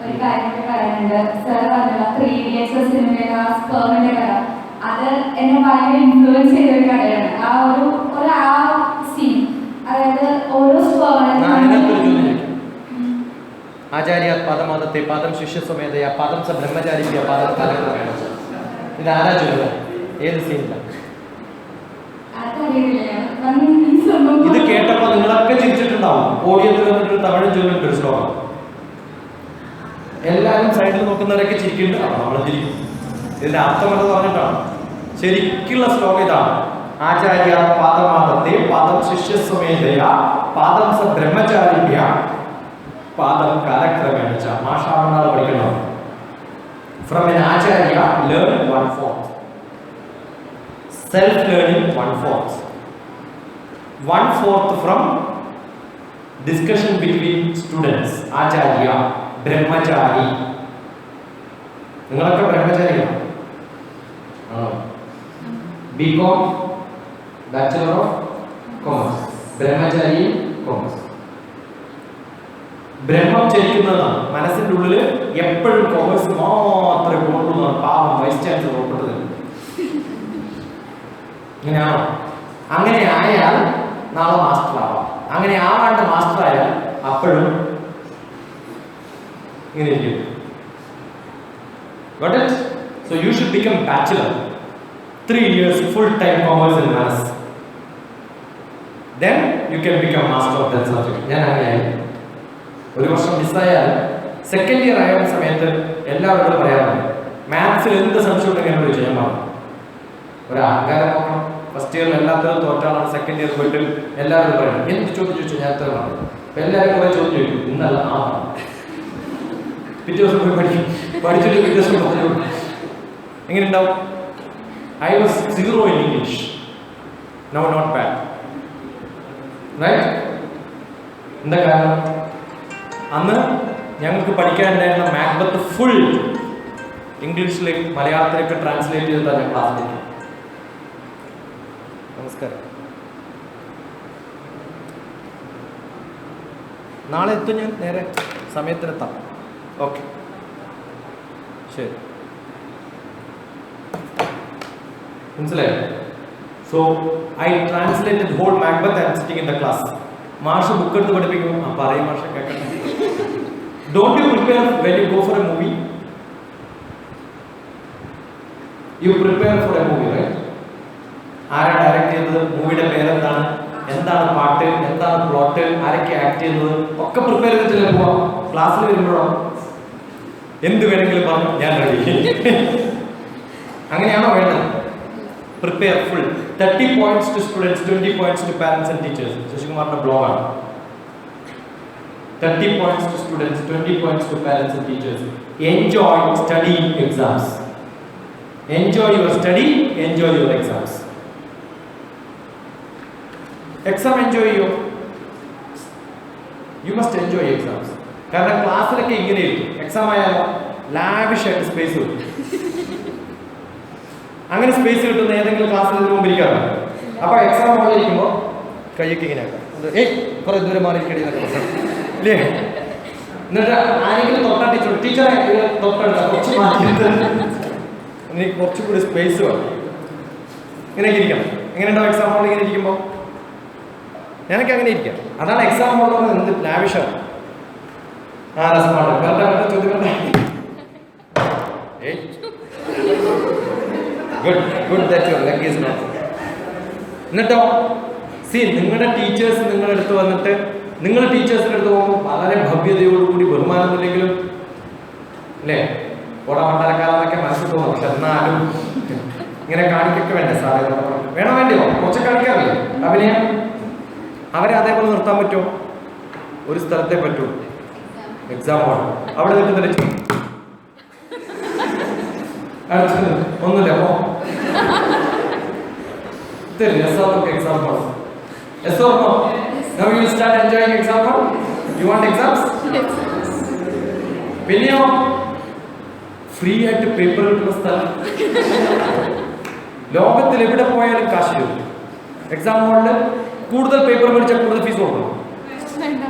ഒരു കാര്യം പറയാനുണ്ട്. സാർ പറഞ്ഞ 3 Idiots സിനിമയിലെ സ്പേമിന്റെ കഥ, അത് എന്നെ ഭയങ്കര ഇൻഫ്ലുവൻസ് ചെയ്തൊരു കഥയാണ്. ആ സീൻ, അതായത് ഓരോ ആചാര്യ പാദമാദത്തെ പാദം ശിഷ്യസ്വമേധയ പാദം സ ബ്രഹ്മചാരിയ പാദം കാലം. ഇത് ആരാ ചൊല്ലുക? ഏത് സീനിലാണ്? ഇത് കേട്ടപ്പോ നിങ്ങളൊക്കെ ചിരിച്ചിട്ടുണ്ടാവും. ഓഡിയത്തിൽ വന്നിട്ട് തമിഴ് ചൊല്ലിട്ട് ഒരു ശ്ലോകം. എല്ലാവരും സൈഡിൽ നോക്കുന്നവരൊക്കെ ചിരിക്കുന്നുണ്ട്. അപ്പൊ നമ്മൾ ചിരിക്കും. ഇതിന്റെ അർത്ഥം എന്ന് പറഞ്ഞിട്ടാണ്. ശരിക്കുള്ള ശ്ലോകം ഇതാണ്: ആചാര്യ പാദമാദത്തെ പാദം ശിഷ്യസ്വമേധയ പാദം സ ബ്രഹ്മചാരിഭ്യ പാദം കാലക്രമേണ ച. മാഷാവണ്ണാൾ പഠിക്കണം. From an acharya, learn 1/4. Self-learning 1/4. 1/4 from discussion between students. Acharya, brahmachari. നിങ്ങളൊക്കെ ബ്രഹ്മചാരിയാണ്. BCom, Bachelor of Commerce. Brahmachari commerce. ബ്രഹ്മം ചലിക്കുന്നതാണ്. മനസ്സിന്റെ ഉള്ളിൽ എപ്പോഴും കോമേഴ്സ് മാത്രമേ പോകുള്ളൂ. പാവം വൈസ് ചാൻസലർ ഉൾപ്പെട്ടത്. ഇങ്ങനെയാണോ? അങ്ങനെ ആയാൽ നാളെ മാസ്റ്റർ ആവാം. അങ്ങനെ ആവാണ്ട് മാസ്റ്റർ ആയാൽ അപ്പോഴും ഇങ്ങനെ ഇരിക്കും. Got it? So you should become bachelor. 3 years full time commerce in maths. Then you can become master of that subject. ഞാൻ അങ്ങനെയായി. ഒരു വർഷം മിസ്സായാൽ സെക്കൻഡ് ഇയർ ആയ സമയത്ത് എല്ലാവരോടും പറയാറുണ്ട്, മാത്സിൽ എന്ത് സംശയം ഉണ്ടെങ്കിൽ എന്നോട് ചെയ്യാൻ പറഞ്ഞു. ഒരു അഹങ്കാരം നോക്കണം. ഫസ്റ്റ് ഇയറിൽ എല്ലാത്തിനും തോറ്റാണ്. സെക്കൻഡ് ഇയർ പോയിട്ട് എല്ലാവരും പറയണം എന്ത് ചോദിച്ചു ഞാൻ എത്ര പറഞ്ഞു. അപ്പം എല്ലാവരും കുറേ ചോദ്യം ചോദിക്കും, ഇന്നല്ല ആ പിറ്റേ ദിവസം പോയി പഠിച്ചിട്ട് പിറ്റേ ദിവസം പറഞ്ഞു എങ്ങനെ ഉണ്ടാവും? I was 0 in English. Now not bad. Right? എന്താ കാരണം? അന്ന് ഞങ്ങൾക്ക് പഠിക്കാനുണ്ടായിരുന്ന മാക്ബത്ത് ഫുൾ ഇംഗ്ലീഷിലേക്ക് മലയാളത്തിലേക്ക് ട്രാൻസ്ലേറ്റ് ചെയ്തിട്ടാണ് ഞാൻ ക്ലാസ്സിലേക്ക്. നമസ്കാരം. നാളെ എത്തും, ഞാൻ നേരെ സമയത്തിനെത്താം. ഓക്കെ, ശരി, മനസ്സിലായോ? So I translated whole Macbeth and sitting in the class. മാഷ് ബുക്ക് എടുത്ത് പഠിപ്പിക്കും. ആ പറയും മാഷ, കേൾക്കട്ടെ. Don't you prepare when you go for a movie? You prepare for a movie, right? ആരാ ഡയറക്ട് ചെയ്തത്, മൂവിയുടെ പേരെന്താണ്, എന്താണ് പാട്ട്, എന്താണ് പ്ലോട്ട്, ആരൊക്കെ ആക്ട് ചെയ്യുന്നത് ഒക്കെ പ്രിപ്പയർ ചെയ്തിട്ടല്ലേ പോവാം. ക്ലാസ്സിൽ വരുമ്പോഴോ എന്ത് വേണമെങ്കിലും പറഞ്ഞു ഞാൻ റെഡി. അങ്ങനെയാണോ വേണ്ടത്? Prepare full. 30 points to students, 20 points to parents and teachers. ശശികുമാറിന്റെ ബ്ലോഗാണ്. 30 points to students, 20 points to parents and teachers. Enjoy studying exams. Enjoy your study, enjoy your exams. Exam enjoy you. You must enjoy exams. കാരണം ക്ലാസ്സിലൊക്കെ ഇങ്ങനെ ഇരിക്കും. Exam ആയാലോ lavish ആയിട്ട് space കിട്ടും. അങ്ങനെ space കിട്ടുന്ന ഏതെങ്കിലും ക്ലാസ്സിൽ ഇതിന് മുമ്പ് ഇരിക്കാറുണ്ട്. അപ്പോൾ എക്സാം പോലെ ഇരിക്കുമ്പോൾ കൈയൊക്കെ ഇങ്ങനെ ആക്കാം, കുറെ ദൂരം മാറിയിരിക്കണേ ഇല്ലേ? എന്നിട്ട് ആരെങ്കിലും തൊട്ടാ ടീച്ചറെ തൊട്ടെടുത്ത കുറച്ച് മാറ്റിയിട്ട് എനിക്ക് കുറച്ചുകൂടി സ്പേസ് വേണം. ഇങ്ങനെയൊക്കെ ഇരിക്കണം. എങ്ങനെ ഉണ്ടാവും എക്സാം ഹോളിൽ ഇങ്ങനെ ഇരിക്കുമ്പോൾ? ഞാനൊക്കെ അങ്ങനെ ഇരിക്കാം. അതാണ് എക്സാം ഹോൾ എന്ന് എന്ത് ലാവിഷാണ്. ആ രസമാണ്. വേറെ ചോദ്യം good that your leg is not. എന്നിട്ടോ സി, നിങ്ങളുടെ ടീച്ചേഴ്സ് നിങ്ങളുടെ അടുത്ത് വന്നിട്ട്, നിങ്ങൾ ടീച്ചേഴ്സിൻ്റെ അടുത്ത് പോകുമ്പോൾ വളരെ ഭവ്യതയോടുകൂടി, ബഹുമാനമില്ലെങ്കിലും അല്ലേ, ഓടാ മണ്ടാരക്കാരെന്നൊക്കെ മനസ്സിൽ തോന്നും. പക്ഷെ എന്നാലും ഇങ്ങനെ കാണിക്കൊക്കെ വേണ്ടേ സാറേ? വേണോ വേണ്ടിയോ? കുറച്ച് കാണിക്കാറില്ലേ അഭിനയം? അവരെ അതേപോലെ നിർത്താൻ പറ്റുമോ? ഒരു സ്ഥലത്തെ പറ്റുമോ? Exam hall. അവിടെ നിൽക്കുന്നില്ല അടുത്തത് ഒന്നുമില്ല. അപ്പോ രസമൊക്കെ exam hall. Yes or no? Now you will start enjoying exam hall. You want exams? പിന്നെയോ ഫ്രീ ആയിട്ട് പേപ്പർ കിട്ടുന്ന സ്ഥലം. ലോകത്തിൽ എവിടെ പോയാലും കാശ് തരും. എക്സാം ഹോളിൽ കൂടുതൽ പേപ്പർ മേടിച്ചാൽ കൂടുതൽ ഫീസ് കൊടുക്കണം.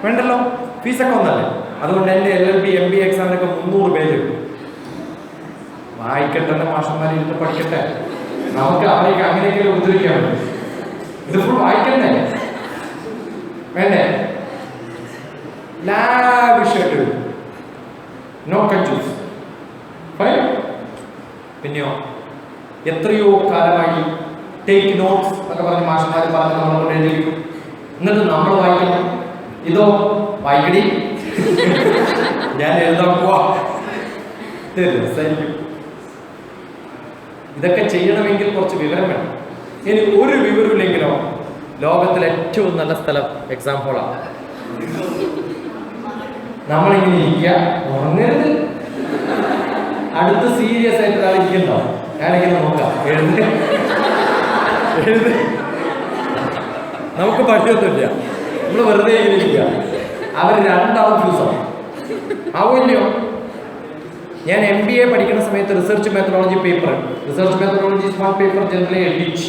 വേണ്ടല്ലോ, ഫീസൊക്കെ ഒന്നല്ലേ. അതുകൊണ്ട് എൻ്റെ LLB MBA എക്സാമിനൊക്കെ 300 പേജ് കിട്ടും. വായിക്കട്ടെ, മാഷന്മാർ ഇരുന്ന് പഠിക്കട്ടെ. നമുക്ക് അവരേക്ക് അങ്ങനെയൊക്കെ ഉദ്ധരിക്കാൻ പറ്റും. ഇത് ഫുൾ വായിക്കണ്ടേ? വേണ്ടേ? ലാവിഷായിട്ട് നോ കഞ്ചൂസ്. പിന്നെയോ എത്രയോ കാലമായി ടേക്ക് നോട്ട്സ് എന്നൊക്കെ പറഞ്ഞ് മാഷന്മാർ പറഞ്ഞ് നമ്മളോട് എഴുതിയിരിക്കും. എന്നിട്ട് നമ്മൾ വായിക്കണം. ഇതോ വായിക്കടി, ഞാൻ എഴുതാൻ പോവാ. ഇതൊക്കെ ചെയ്യണമെങ്കിൽ കുറച്ച് വിവരം വേണം. ഇനി ഒരു വിവരമില്ലെങ്കിലോ ലോകത്തിലെ ഏറ്റവും നല്ല സ്ഥലം എക്സാം ഹോളാണ്. നമ്മളിങ്ങനെ ഇരിക്കുക, ഉറങ്ങരുത്. അടുത്ത് സീരിയസ് ആയിട്ട് ഒരാൾ ഇരിക്കണ്ടോ? ഞാനിങ്ങനെ നോക്കാം, എഴുതി നമുക്ക് പഠിച്ചൊന്നുമില്ല, നമ്മൾ വെറുതെ ഇങ്ങനെ ഇരിക്കുക. അവർ രണ്ടാളും ഫ്യൂസാണ്. ആവുമല്ലോ. ഞാൻ MBA പഠിക്കുന്ന സമയത്ത് research methodology paper, research methodology is one paper generally teach.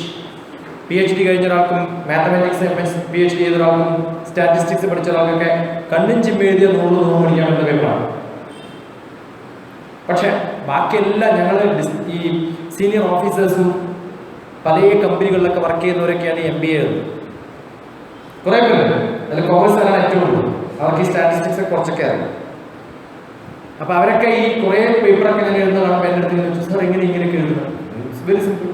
PhD കഴിഞ്ഞ ഒരാൾക്കും, മാത്തമാറ്റിക്സ് PhD ചെയ്ത ഒരാൾക്കും, സ്റ്റാറ്റിസ്റ്റിക്സ് പഠിച്ച ഒരാൾക്കൊക്കെ കണ്ണും ചിമ്മ എഴുതിയ 100 പഠിക്കാൻ പറ്റുന്ന പേപ്പറാണ്. പക്ഷെ ബാക്കിയെല്ലാം ഞങ്ങൾ ഈ സീനിയർ ഓഫീസേഴ്സും പല കമ്പനികളിലൊക്കെ വർക്ക് ചെയ്യുന്നവരൊക്കെയാണ് MBA എഴുതുന്നത്. കുറേ പേരുണ്ട്. അതിൽ കോമേഴ്സാണ് ഏറ്റവും കൂടുതൽ. അവർക്ക് ഈ സ്റ്റാറ്റിസ്റ്റിക്സ് കുറച്ചൊക്കെ അറിയാം. അപ്പോൾ അവരൊക്കെ ഈ കുറേ പേപ്പറൊക്കെ ഞാൻ എഴുതുന്ന കാണുമ്പോൾ എൻ്റെ അടുത്ത് ചോദിച്ചു, സാർ ഇങ്ങനെയൊക്കെ എഴുതുന്നത്? It's very simple.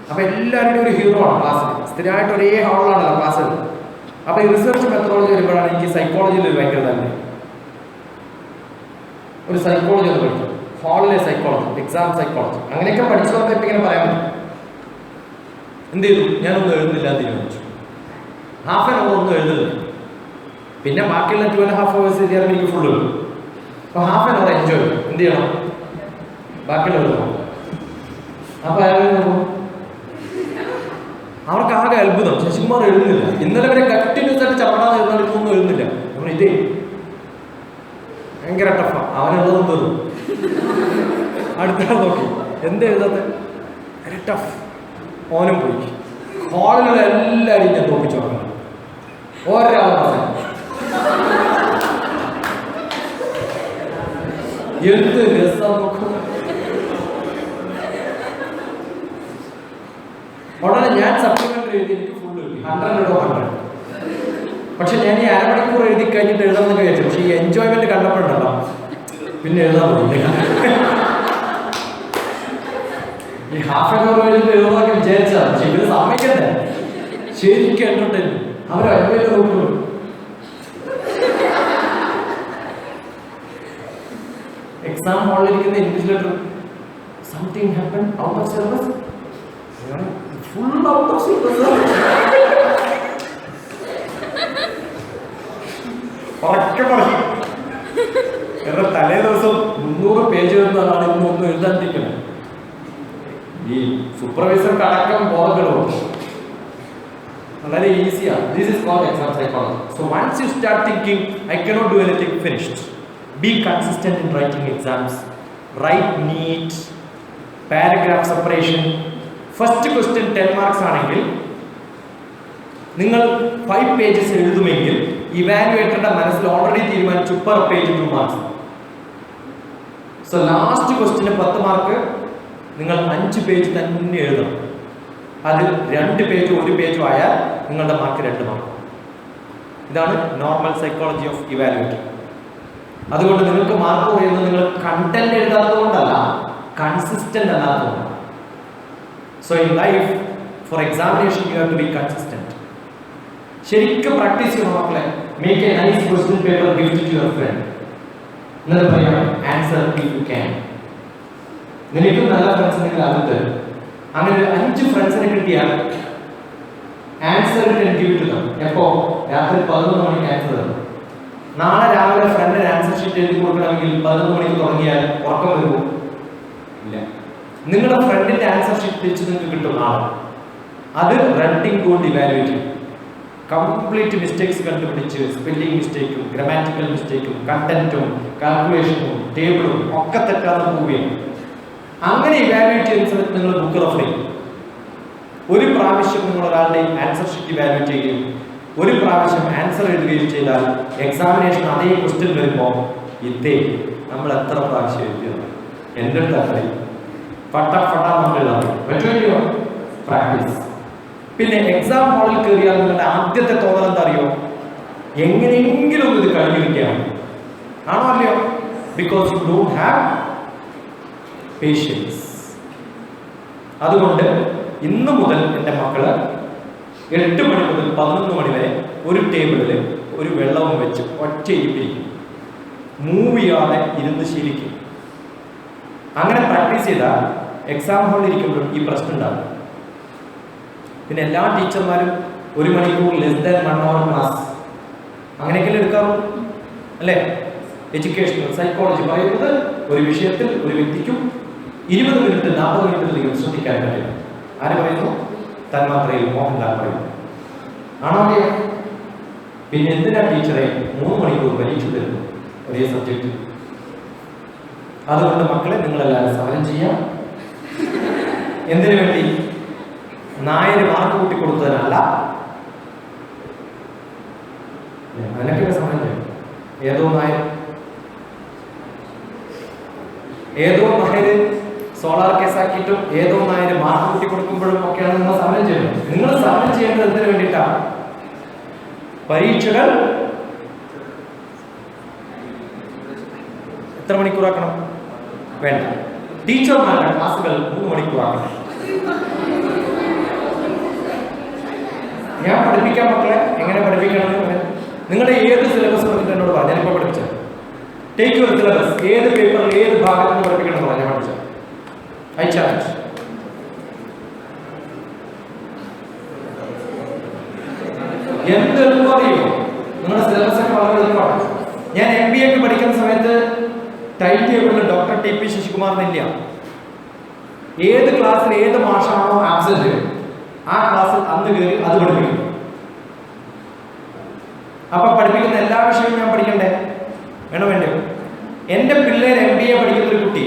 അപ്പോൾ എല്ലാവരുടെയും ഒരു ഹീറോ ആണ് ക്ലാസ്സിൽ. സ്ഥിരമായിട്ട് ഒരേ ഹാളിലാണല്ലോ ക്ലാസ്സിൽ. അപ്പോൾ ഈ റിസർച്ച് മെത്തഡോളജി വരുമ്പോഴാണ് എനിക്ക് സൈക്കോളജിയിൽ ഭയങ്കര താല്പര്യം. ഒരു സൈക്കോളജി ഒന്ന് പഠിക്കും, ഹാളിലെ സൈക്കോളജി, എക്സാം സൈക്കോളജി, അങ്ങനെയൊക്കെ പഠിച്ചവർക്ക് ഇപ്പം ഇങ്ങനെ പറയാൻ പറ്റും. എന്ത് ചെയ്തു? ഞാനൊന്നും എഴുതുന്നില്ല എന്ന് തീരുമാനിച്ചു. ഹാഫ് ആൻ അവർ ഒന്നും എഴുതുന്നില്ല. പിന്നെ ബാക്കിയുള്ള 2.5 hours എഴുതിയാലും എനിക്ക് ഫുള്ള് കിട്ടും. അപ്പോൾ ഹാഫ് ആൻ അവർ എൻജോയ് ചെയ്യും. എന്ത് ചെയ്യണം? ബാക്കിയുള്ളവർ നോക്കും. അപ്പോൾ അയാൾ നോക്കും. അവർക്ക് ആകെ അത്ഭുതം, ശശികുമാർ എഴുതുന്നില്ല. ഇന്നലെ വരെ കണ്ടിന്യൂസ് ആയിട്ട് ചവിടാതെ എഴുതാനൊന്നും എഴുതുന്നില്ല. നമ്മൾ ഇതേ ഭയങ്കര ടഫാ, അവനുള്ളതും തീർന്നു. അടുത്ത നോക്കി എന്ത് എഴുതാത്ത വെരി ടഫ്. ഓനും പോയി. ഹാളിലുള്ള എല്ലാവരും ഞാൻ തോപ്പിച്ചു നോക്കണം. ഒരാളെ എന്ത് രസം നോക്കും. ഉടനെ ഞാൻ സപ്ലിമെന്ററി എഴുതി, എനിക്ക് ഫുള്ള് കിട്ടി 100 പക്ഷെ ഞാൻ ഈ അരമണിക്കൂർ എഴുതി കഴിഞ്ഞിട്ട് എഴുതാമെന്ന് വിചാരിച്ചു. പക്ഷെ ഈ എൻജോയ്മെന്റ് കണ്ടപ്പോഴുണ്ടല്ലോ പിന്നെ എഴുതാൻ പറ്റില്ല. ഈ ഹാഫ് ആൻ അവർ കഴിഞ്ഞിട്ട് എഴുതാനൊക്കെ വിചാരിച്ചതാണ്. പക്ഷെ ഇവര് സമ്മതിക്കണ്ടേ, ശരിക്കും എന്റർടൈൻ അവർ അന്വേഷണം നോക്കുള്ളൂ. എക്സാം ഹാളിലിരിക്കുന്ന invigilator something happen out of syllabus, full out of syllabus. തലേ ദിവസം 300 പേജ് എന്നതാണ് ഇന്നൊന്നും എഴുതാണ്ടിരിക്കുന്നത്. ഈ സൂപ്പർവൈസർക്ക് അടക്കം ബോധപ്പെടും. വളരെ ഈസിയാണ്. This is called exam psychology. So once you start thinking I cannot do anything finished, be consistent in writing exams, write neat, paragraph separation. First question 10 marks ആണെങ്കിൽ നിങ്ങൾ 5 pages എഴുതുമെങ്കിൽ ഇവാലുവേറ്ററുടെ മനസ്സിൽ ഓൾറെഡി തീരുമാനിച്ചു per page 2 marks. So last question 10 mark നിങ്ങൾ 5 page തന്നെ എഴുതണം. അതിൽ 2 page 1 പേജും ആയാൽ നിങ്ങളുടെ മാർക്ക് 2 mark. ഇതാണ് നോർമൽ സൈക്കോളജി ഓഫ് ഇവാലുവേറ്റർ. അതുകൊണ്ട് നിങ്ങൾക്ക് മാർക്ക് പറയുന്നത് നിങ്ങൾ കണ്ടന്റ് എഴുതാത്തത് കൊണ്ടല്ല, കൺസിസ്റ്റന്റ് അല്ലാത്തതുകൊണ്ടാണ്. So in life for examination you have to be consistent. ശരിക്കും പ്രാക്ടീസ് ചെയ്യണം മക്കളെ. Make a nice question paper, gift to your friend. എന്നിട്ട് പറയാം ആൻസർ ഇഫ് യു ക്യാൻ. നിനക്കും നല്ല ഫ്രണ്ട്സ് ഉണ്ടെങ്കിൽ അത് തരും. അങ്ങനെ 5 ഫ്രണ്ട്സിനെ കിട്ടിയാൽ ആൻസർ ഗിവ് ടു ദം. എപ്പോ? രാത്രി 11 മണിക്ക് ആൻസർ തരും. നാളെ രാവിലെ ഫ്രണ്ടിന് ആൻസർ ഷീറ്റ് എഴുതി കൊടുക്കണമെങ്കിൽ 11 മണിക്ക് തുടങ്ങിയാൽ ഉറക്കം വരുമോ? ഇല്ല. നിങ്ങളുടെ ഫ്രണ്ടിന്റെ ആൻസർ ഷീറ്റ് തിരിച്ച് നിങ്ങൾക്ക് കിട്ടും നാളെ. അത് റണ്ണിംഗ് കൊണ്ട് ഇവാലുവേറ്റ് ചെയ്യും. കംപ്ലീറ്റ് മിസ്റ്റേക്സ് കണ്ടുപിടിച്ച് സ്പെല്ലിംഗ് മിസ്റ്റേക്കും ഗ്രാമാറ്റിക്കൽ മിസ്റ്റേക്കും കണ്ടന്റും കാൽക്കുലേഷനും ടേബിളും ഒക്കെ തെറ്റാന്ന് പ്രൂവ് ചെയ്യണം. അങ്ങനെ ഇവാലുവേറ്റ് ചെയ്യുന്ന സമയത്ത് നിങ്ങൾ ബുക്ക് റെഫർ ചെയ്യും. ഒരു പ്രാവശ്യം നിങ്ങൾ ഒരാളുടെ ആൻസർ ഷീറ്റ് ഇവാലുവേറ്റ് ചെയ്യുകയും ഒരു പ്രാവശ്യം ആൻസർ എഴുതുകയും ചെയ്താൽ എക്സാമിനേഷൻ അതേ ക്വസ്റ്റ്യൻ വരുമ്പോൾ ഇതേ നമ്മൾ എത്ര പ്രാവശ്യം എഴുതിയത് എൻ്റെ അടുത്ത് ഫട്ട നമ്മൾ എഴുതാം. പ്രാക്ടീസ്. പിന്നെ എക്സാം ഹാളിൽ കയറിയാൽ നിങ്ങളുടെ ആദ്യത്തെ തോന്നൽ എന്താ അറിയോ? എങ്ങനെയെങ്കിലും ഇത് കഴിഞ്ഞു കിട്ടിയാൽ ആണോ അല്ലയോ? Because you don't have patients. അതുകൊണ്ട് ഇന്നു മുതൽ എൻ്റെ മക്കള് 8 മണി മുതൽ 11 മണി വരെ ഒരു ടേബിളിൽ ഒരു വെള്ളവും വെച്ച് ഒറ്റ ഇരിപ്പിരിക്കും. മൂവ് ചെയ്യാതെ ഇരുന്ന് ശീലിക്കും. അങ്ങനെ പ്രാക്ടീസ് ചെയ്താൽ എക്സാം ഹാളിൽ ഇരിക്കുമ്പോഴും ഈ പ്രശ്നം ഉണ്ടാകും. പിന്നെ എല്ലാ ടീച്ചർമാരും 1 മണിക്കൂർ ലെസ് ദാൻ 1 hour ക്ലാസ് അങ്ങനെയൊക്കെ എടുക്കാറുള്ളൂ അല്ലേ? എഡ്യൂക്കേഷണൽ സൈക്കോളജി പറയുന്നത് ഒരു വിഷയത്തിൽ ഒരു വ്യക്തിക്കും 20 മിനിറ്റ് 40 മിനിറ്റിലധികം ശ്രദ്ധിക്കാൻ പറ്റില്ല. ആര് പറയുന്നു? തന്മാത്രയിൽ മോഹൻലാൽ പറയുന്നു. ആണോ? പിന്നെ എന്തിനാ ടീച്ചറെ 3 മണിക്കൂർ പരീക്ഷ തരുന്നു ഒരേ സബ്ജക്റ്റ്? അതുകൊണ്ട് മക്കളെ നിങ്ങളെല്ലാവരും സമരം ചെയ്യാം. എന്തിനു വേണ്ടി? നായര് മാർക്ക് കൂട്ടി കൊടുത്തതിനല്ല. അതിനൊക്കെ സമരം ചെയ്യും. ഏതോ നായര് സോളാർ കേസാക്കിയിട്ടും ഏതോ നായര് മാർക്ക് കൂട്ടി കൊടുക്കുമ്പോഴും ഒക്കെയാണ് നിങ്ങൾ സമരം ചെയ്യുന്നത്. നിങ്ങൾ സമരം ചെയ്യേണ്ടത് എന്തിനു വേണ്ടിയിട്ടാണ്? പരീക്ഷകൾ എത്ര മണിക്കൂറാക്കണം? വേണ്ട. ടീച്ചർമാരുടെ ക്ലാസ്സുകൾ 3 മണിക്കൂറാക്കണം. ഞാൻ പഠിപ്പിക്കാൻ മക്കളെ എങ്ങനെ പഠിപ്പിക്കണമെന്ന് നിങ്ങളുടെ ഏത് സിലബസ് പറഞ്ഞിട്ട് എന്നോട് പറഞ്ഞു. ഞാനിപ്പോൾ പഠിപ്പിച്ചത് ടേക്ക് യുവർ സിലബസ്. ഏത് പേപ്പറിൽ ഏത് ഭാഗത്ത് നിന്ന് പഠിപ്പിക്കണം എന്ന് ഞാൻ പഠിച്ചത്. I challenge. എന്ത് എളുപ്പം അറിയുമോ? നിങ്ങൾ നമ്മുടെ സിലബസ് ഒക്കെ വളരെ എളുപ്പമാണ്. ഞാൻ MBA ഒക്കെ പഠിക്കുന്ന സമയത്ത് ടൈം ടേബിളിൽ ഡോക്ടർ TP ശശികുമാർ എന്നില്ല. ഏത് ക്ലാസ്സിൽ ഏത് മാഷാണോ ആബ്സെന്റ് ആ ക്ലാസ്സിൽ അന്ന് കയറി അത് പഠിപ്പിക്കും. അപ്പൊ പഠിപ്പിക്കുന്ന എല്ലാ വിഷയവും ഞാൻ പഠിക്കണ്ടേ? വേണോ വേണ്ടയോ? എൻ്റെ പിള്ളേർ MBA പഠിക്കുന്ന ഒരു കുട്ടി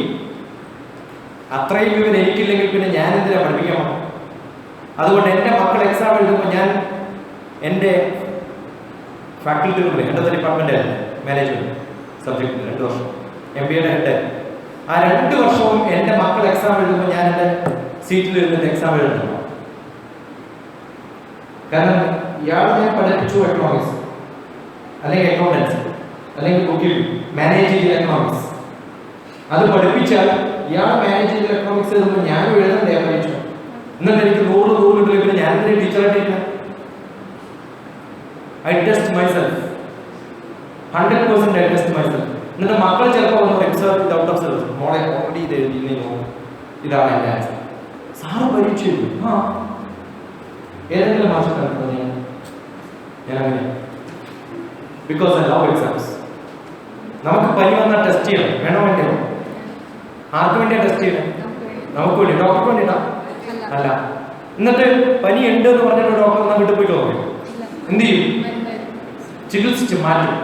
അത്രയും വിവരം എനിക്കില്ലെങ്കിൽ പിന്നെ ഞാൻ എന്തിനാ പഠിപ്പിക്കാൻ? അതുകൊണ്ട് എൻ്റെ മക്കൾ എക്സാം എഴുതുമ്പോൾ ഞാൻ എൻ്റെ ഫാക്കൽറ്റികളുടെ എൻ്റെ ഡിപ്പാർട്ട്മെന്റ് മാനേജ്മെന്റ് സബ്ജക്റ്റിൽ 2 വർഷം MBAയുടെ ഹെഡ്. ആ 2 വർഷവും എൻ്റെ മക്കൾ എക്സാം എഴുതുമ്പോൾ ഞാൻ എൻ്റെ സീറ്റിൽ ഇരുന്നിട്ട് എക്സാം എഴുതുന്നു. കാരണം ഇയാളെ ഞാൻ പഠിപ്പിച്ചു എക്കണോമിക്സ് അല്ലെങ്കിൽ അക്കൗണ്ടൻസി അല്ലെങ്കിൽ ബുക്കിൽ മാനേജീരിയൽ എക്കണോമിക്സ്. അത് പഠിപ്പിച്ചാൽ ഇയാൾ മാനേജീരിയൽ എക്കണോമിക്സ് എഴുതുമ്പോൾ ഞാനും എഴുതണ്ടേ പരീക്ഷ? എന്നിട്ട് എനിക്ക് 100 കിട്ടില്ല, പിന്നെ ഞാൻ എന്തിനാ ടീച്ചറായിട്ടില്ല? I test myself 100%. I test myself. എന്നിട്ട് മക്കൾ ചിലപ്പോൾ വന്നു എക്സാം ഔട്ട് ഓഫ് സിലബസ് മോളെ ഓൾറെഡി ഇത് എഴുതിയില്ലെന്നോ ഇതാണ് എൻ്റെ ആൻസർ. സാറ് പരീക്ഷ എഴുതും. ആ ഏതെങ്കിലും മാസം കണ്ടോ ഞാൻ അങ്ങനെ? Because I love exams. നമുക്ക് പനി വന്നാൽ ടെസ്റ്റ് ചെയ്യണം. വേണോ വേണ്ടയോ? ആർക്ക് വേണ്ടിയാ ടെസ്റ്റ് ചെയ്യണം? നമുക്ക് വേണ്ടി, ഡോക്ടർക്ക് വേണ്ടിയിട്ടാ അല്ല. എന്നിട്ട് പനി ഉണ്ട് എന്ന് പറഞ്ഞിട്ട് ഡോക്ടർ എന്നാൽ വീട്ടിൽ പോയിട്ട് നോക്കും. എന്ത് ചെയ്യും? ചികിത്സിച്ച് മാറ്റും.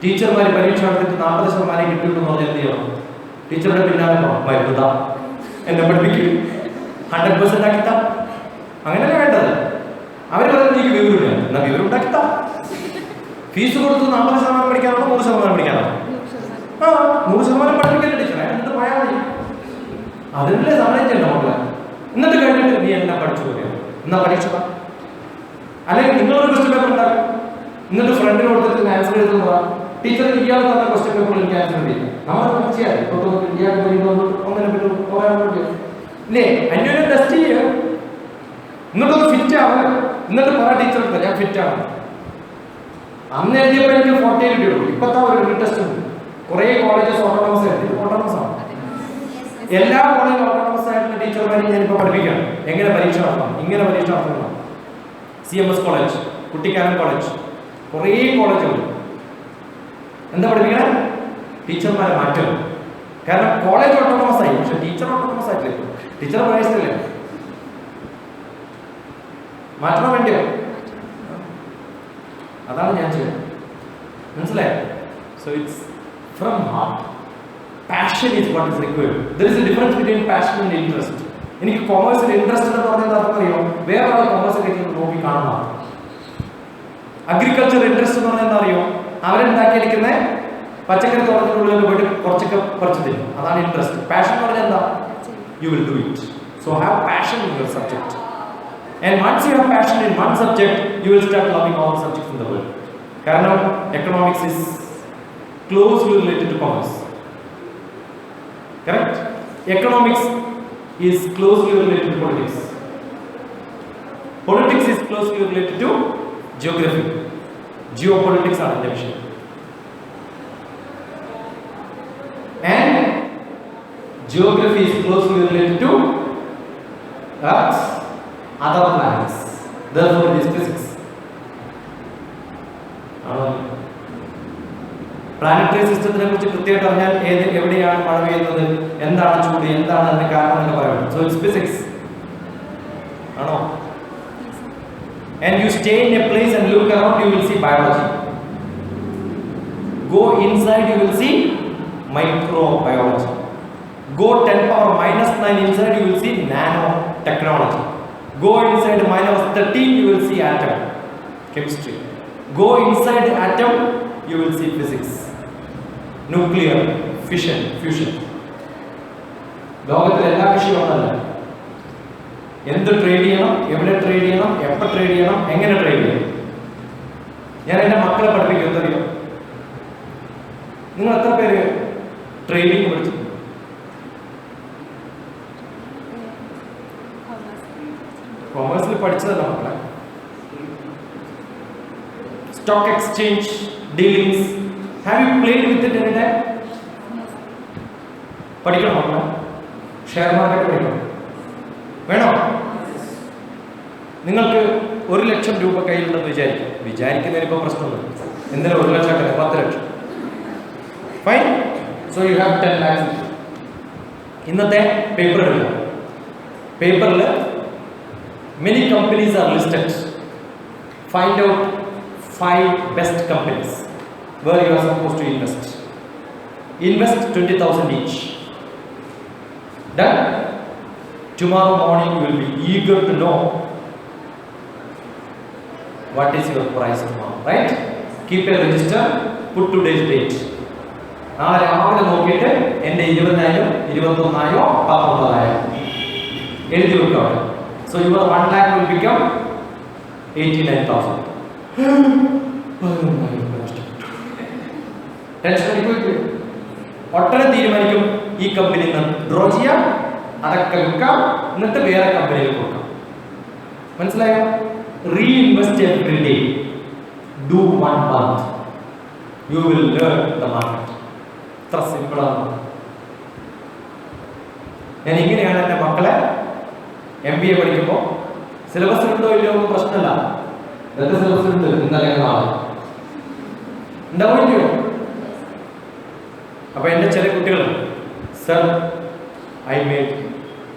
ടീച്ചർമാർ പരീക്ഷ നടത്തിയിട്ട് 40% കിട്ടിയിട്ടുണ്ടെന്ന് പറഞ്ഞാൽ എന്ത് ചെയ്യണം? ടീച്ചറുടെ പിന്നാലെ മരുന്നുതാ എന്നെ പഠിപ്പിക്കും 100% ആക്കിത്താ. അങ്ങനെയല്ല വേണ്ടത്. അവർ പറയുന്നത് എനിക്ക് വിവരമില്ല, എന്നാൽ വിവരം ഉണ്ടാക്കിത്താ. ഫീസ് കൊടുത്ത് 40% പഠിക്കാനാണോ 100% പഠിക്കാനാണോ? 100% പഠിപ്പിക്കല്ലേ ടീച്ചറെ, എന്നിട്ട് പോയാൽ മതി. അതിനല്ലേ സമയം ചെയ്യണ്ട മക്കളെ. എന്നിട്ട് കഴിഞ്ഞിട്ട് നീ എല്ലാം പഠിച്ചു പോലെയാണ് എന്നാ പരീക്ഷ. അല്ലെങ്കിൽ നിങ്ങളൊരു ക്വസ്റ്റ്യൻ പേപ്പർ ഉണ്ടാക്കും, എന്നിട്ട് ഫ്രണ്ടിന് കൊടുത്തിട്ട് ആൻസർ എഴുതുന്നതാ. ടീച്ചർ ഇയാൾ തന്ന ക്വസ്റ്റ്യൻ പേപ്പറിൽ എനിക്ക് ആൻസർ ചെയ്യില്ല. നമ്മൾ ചെയ്യാം. ഇല്ലേ? അന്യോന്യം ടെസ്റ്റ് ചെയ്യുക. എന്നിട്ടൊന്ന് ഫിറ്റ് ആവുക. എന്നിട്ട് പറ ടീച്ചർ ഞാൻ ഫിറ്റ് ആണ്. അന്ന് എഴുതിയപ്പോൾ എനിക്ക് 40 കിട്ടിയുള്ളൂ. ഇപ്പത്തെ ഒരു ടെസ്റ്റ് ഉണ്ട്. കുറെ കോളേജസ് ഓട്ടോണമസ് ആയിട്ട്. ഇത് ഓട്ടോണമസ് ആണ്. എല്ലാ കോളേജും ഓട്ടോണമസ് ആയിട്ടുള്ള ടീച്ചർമാരെയും ഞാനിപ്പോൾ പഠിപ്പിക്കുകയാണ് എങ്ങനെ പരീക്ഷ നടത്തണം, ഇങ്ങനെ പരീക്ഷ നടത്തണം. CMS കോളേജ്, കുട്ടിക്കാനം കോളേജ്, കുറേ കോളേജുകൾ എന്താ പഠിപ്പിക്കണേ? ടീച്ചർമാരെ മാറ്റും. കാരണം കോളേജ് ഓട്ടോണമസ് ആയി, പക്ഷെ ടീച്ചർ ഓട്ടോണമസ് ആയിട്ടില്ല. ടീച്ചർ പ്രവേശിച്ചില്ലേ? മാറ്റണം വേണ്ടിയോ? അതാണ് ഞാൻ ചെയ്യുന്നത്. മനസ്സിലായോ? So it's from heart. Passion is what is required. There is a difference between passion and interest. എനിക്ക് കൊമേഴ്സിൽ ഇൻട്രസ്റ്റ് എന്ന് പറഞ്ഞാൽ അറിയോ? വേറെ ആൾ കൊമേഴ്സ് കഴിക്കുന്നത് നോക്കി കാണുന്ന. അഗ്രികൾച്ചർ ഇൻട്രസ്റ്റ് എന്ന് പറഞ്ഞാൽ എന്താ അറിയോ? അവരുണ്ടാക്കിയിരിക്കുന്ന പച്ചക്കറി തോട്ടത്തിനുള്ളിൽ പോയിട്ട് കുറച്ചൊക്കെ പറിച്ചു തരും. അതാണ് ഇൻട്രസ്റ്റ്. പാഷൻ എന്ന് പറഞ്ഞാൽ എന്താ? You will do it. So have passion in your subject. And once you have passion in one subject you will start loving all subjects in the world. കാരണം economics is closely related to commerce. Correct? Economics is closely related to politics. Politics is closely related to geography. Geopolitics are the vision. And geography is closely related to Earth, other planets. Therefore, it is physics. Planetary സിസ്റ്റത്തിനെ കുറിച്ച് കൃത്യമായിട്ട് അറിഞ്ഞാൽ എവിടെയാണ് മഴ പെയ്യുന്നത്, എന്താണ് ചൂട്, എന്താണ് അതിന്റെ കാരണം എന്നൊക്കെ പറയുന്നത്. സോ ഇറ്റ്സ് ഫിസിക്സ് ആണോ? And you stay in a place and look around you will see biology. Go inside you will see microbiology. Go 10 power minus 9 inside you will see nano technology. Go inside minus 13 you will see atom chemistry. Go inside atom you will see physics. Nuclear fission, fusion. ലോകത്തിലെ എല്ലാ വിഷയവും ഒന്നല്ല. എന്ത് trade ചെയ്യണം, എവിടെ trade ചെയ്യണം, എപ്പോൾ trade ചെയ്യണം, എങ്ങനെ ട്രേഡ് ചെയ്യണം. ഞാൻ എൻ്റെ മക്കളെ പഠിപ്പിക്കും. എന്തറിയോ? നിങ്ങൾ എത്ര പേര് ട്രേഡിംഗ് പഠിച്ചു? കൊമേഴ്സിൽ പഠിച്ചതല്ല മക്കളെ. Stock exchange dealings, have you played with it any time? പഠിക്കണം മക്കളെ. ഷെയർ മാർക്കറ്റ് പഠിക്കണം. വേണോ? നിങ്ങൾക്ക് 1 ലക്ഷം രൂപ കയ്യിലുണ്ടെന്ന് വിചാരിക്കുന്നതിന് ഇപ്പോൾ പ്രശ്നമൊന്നും. എന്തിനാ 1 ലക്ഷം ആക്കുന്നത്? 10 lakh. Fine. So you have 10 lakhs. ഇന്നത്തെ പേപ്പർ എടുക്കുക. പേപ്പറിൽ many companies are listed. Find out 5 best companies where you are supposed to invest. Invest 20,000 each. Done? Tomorrow morning you will be eager to know what is your price tomorrow, right? Keep a register, put today's date. നാളെ രാവിലെ നോക്കിയിട്ട് എൻ്റെ 20,000 21,000 19,000 എഴുതി വെക്കുക അവിടെ. So your 1 lakh will become 89,000. Tension അടിക്കും. ഒട്ടനെ തീരുമാനിക്കും ഈ കമ്പനി ഡ്രോ ചെയ്യാം, അതൊക്കെ വിൽക്കാം, എന്നിട്ട് വേറെ കമ്പനിയിൽ കൊടുക്കാം. മനസ്സിലായോ? Reinvest every day. Do 1 month. You will learn the market. ഇത്ര സിമ്പിളാണ്. ഞാൻ ഇങ്ങനെയാണ് എൻ്റെ മക്കളെ MBA പഠിക്കുമ്പോൾ സിലബസ് ഉണ്ടോ ഇല്ലയോ ഒന്നും പ്രശ്നമല്ല. ഇതൊക്കെ സിലബസ് ഉണ്ട്, ഇന്നലെ നാളെ ഉണ്ടാവില്ലയോ? അപ്പൊ എൻ്റെ ചില കുട്ടികൾ, sir I made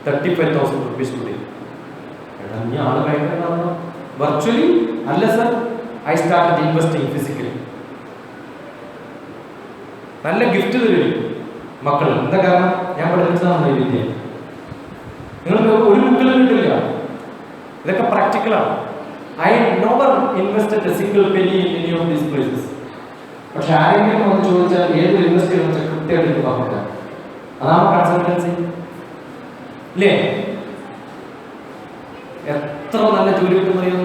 35,000 rupees today. എടാ നീ ആള് ഭയങ്കരമാണോ? വെർച്വലി അല്ല sir, I started investing physically. നല്ല ഗിഫ്റ്റ് തരും മക്കൾ. എന്താ കാരണം? ഞാൻ പഠിപ്പിച്ചതാണ് ഈ വിദ്യ. നിങ്ങൾക്ക് ഒരു ബുക്കിലും കിട്ടില്ല. ഇതൊക്കെ പ്രാക്ടിക്കലാണ്. I never invested a single penny in any of these places. പക്ഷെ ആരെങ്കിലും ഒന്ന് ചോദിച്ചാൽ ഏത് ഇൻവെസ്റ്റ് ചെയ്യുന്ന കൃത്യമായിട്ട് പറഞ്ഞില്ല. അതാണ് കൺസൾട്ടൻസി ഇല്ലേ? എത്ര നല്ല ജോലി കിട്ടുന്നറിയോ?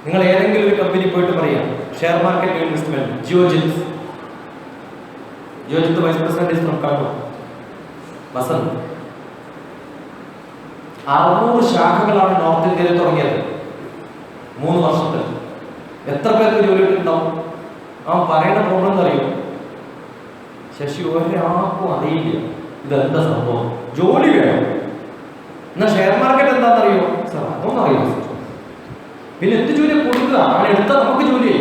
നിങ്ങൾ ഏതെങ്കിലും ഒരു കമ്പനി പോയിട്ട് പറയാം share market investment, Geojit vice president is from Kannur, Vasanth. 600 ശാഖകളാണ് നോർത്ത് ഇന്ത്യയിൽ തുടങ്ങിയത് 3 വർഷത്തിൽ. എത്ര പേർക്ക് ജോലി കിട്ടുന്നുണ്ടാവും? അവൻ പറയുന്ന പ്രോബ്ലം എന്നറിയോ? ശശി ഒരാൾക്കും അറിയില്ല ഇതെന്താ സംഭവം. ജോലി വേണം. എന്നാ ഷെയർ മാർക്കറ്റ് എന്താണെന്നറിയോ? സാർ അതൊന്നും അറിയില്ല. പിന്നെ എന്ത് ജോലി കൊടുക്കുക? അവൻ എടുത്താൽ നമുക്ക് ജോലി.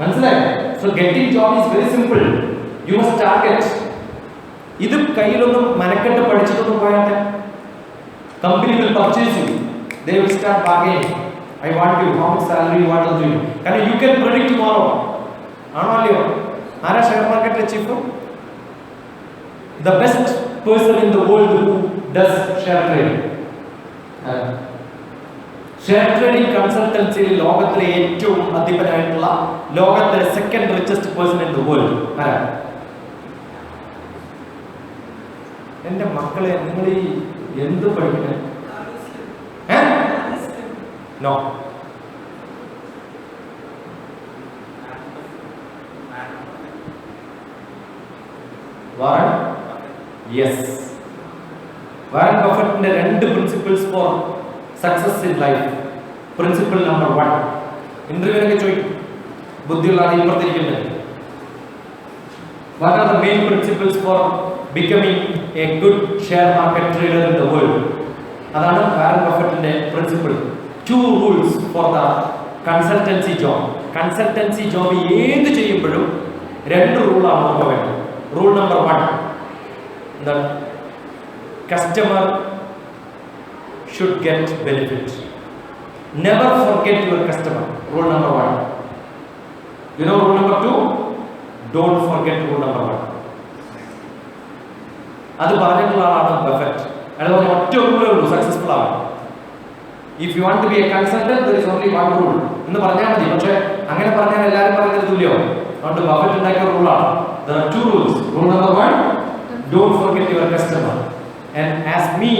മനസ്സിലായോ? So getting job is very simple. You must target. ഇത് കയ്യിലൊന്നും മനക്കെട്ട് പഠിച്ചിട്ടൊന്നും പോയാട്ടെ. Company will purchase you. They will start bargaining. I want you, how much salary you want to do? Can you can predict tomorrow? ആണോ അല്ലയോ? ആരാ share മാർക്കറ്റിലെ chief? The best person in the world who does share trading. Share trading കൺസൾട്ടൻസിയിൽ ലോകത്തിലെ ഏറ്റവും അധിപനായിട്ടുള്ള, ലോകത്തിലെ second richest person in the world ആരാ? എൻ്റെ മക്കളെ, നിങ്ങൾ ഈ എന്ത് പഠിക്കണേ? No. Warren? Yes. Warren Buffett's 2 principles for success in life. Principle number 1. ഇന്റർവ്യൂവിനൊക്കെ ചോദിക്കും, ബുദ്ധിയുള്ള ഇപ്പുറത്തിരിക്കുന്നത്. What are the main principles for becoming a good share market trader in the world? അതാണ് വാരൻ ബഫറ്റിന്റെ principle. 2 rules for the consultancy job. Consultancy job ഏത് ചെയ്യുമ്പോഴും 2 റൂളാണ് ഓർമ്മ വേണ്ടത്. Rule number 1 എന്താണ്? Customer should get benefit. Never forget your customer. Rule number 1. You know rule number 2? Don't forget rule number 1. അത് പറഞ്ഞിട്ടുള്ള ആളാണ് ബഫറ്റ്. അതുപോലെ ഒറ്റ റൂളേ ഉള്ളൂ സക്സസ്ഫുൾ ആവാൻ. If you want to be a consultant there is only 1 rule എന്ന് പറഞ്ഞാൽ മതി. പക്ഷെ അങ്ങനെ പറഞ്ഞാൽ എല്ലാവരും പറയുന്നത് തുല്യമാവും. അതുകൊണ്ട് ബഫറ്റ് ഉണ്ടാക്കിയ റൂളാണ്. There are 2 rules. Rule number 1, don't forget your customer. And as me,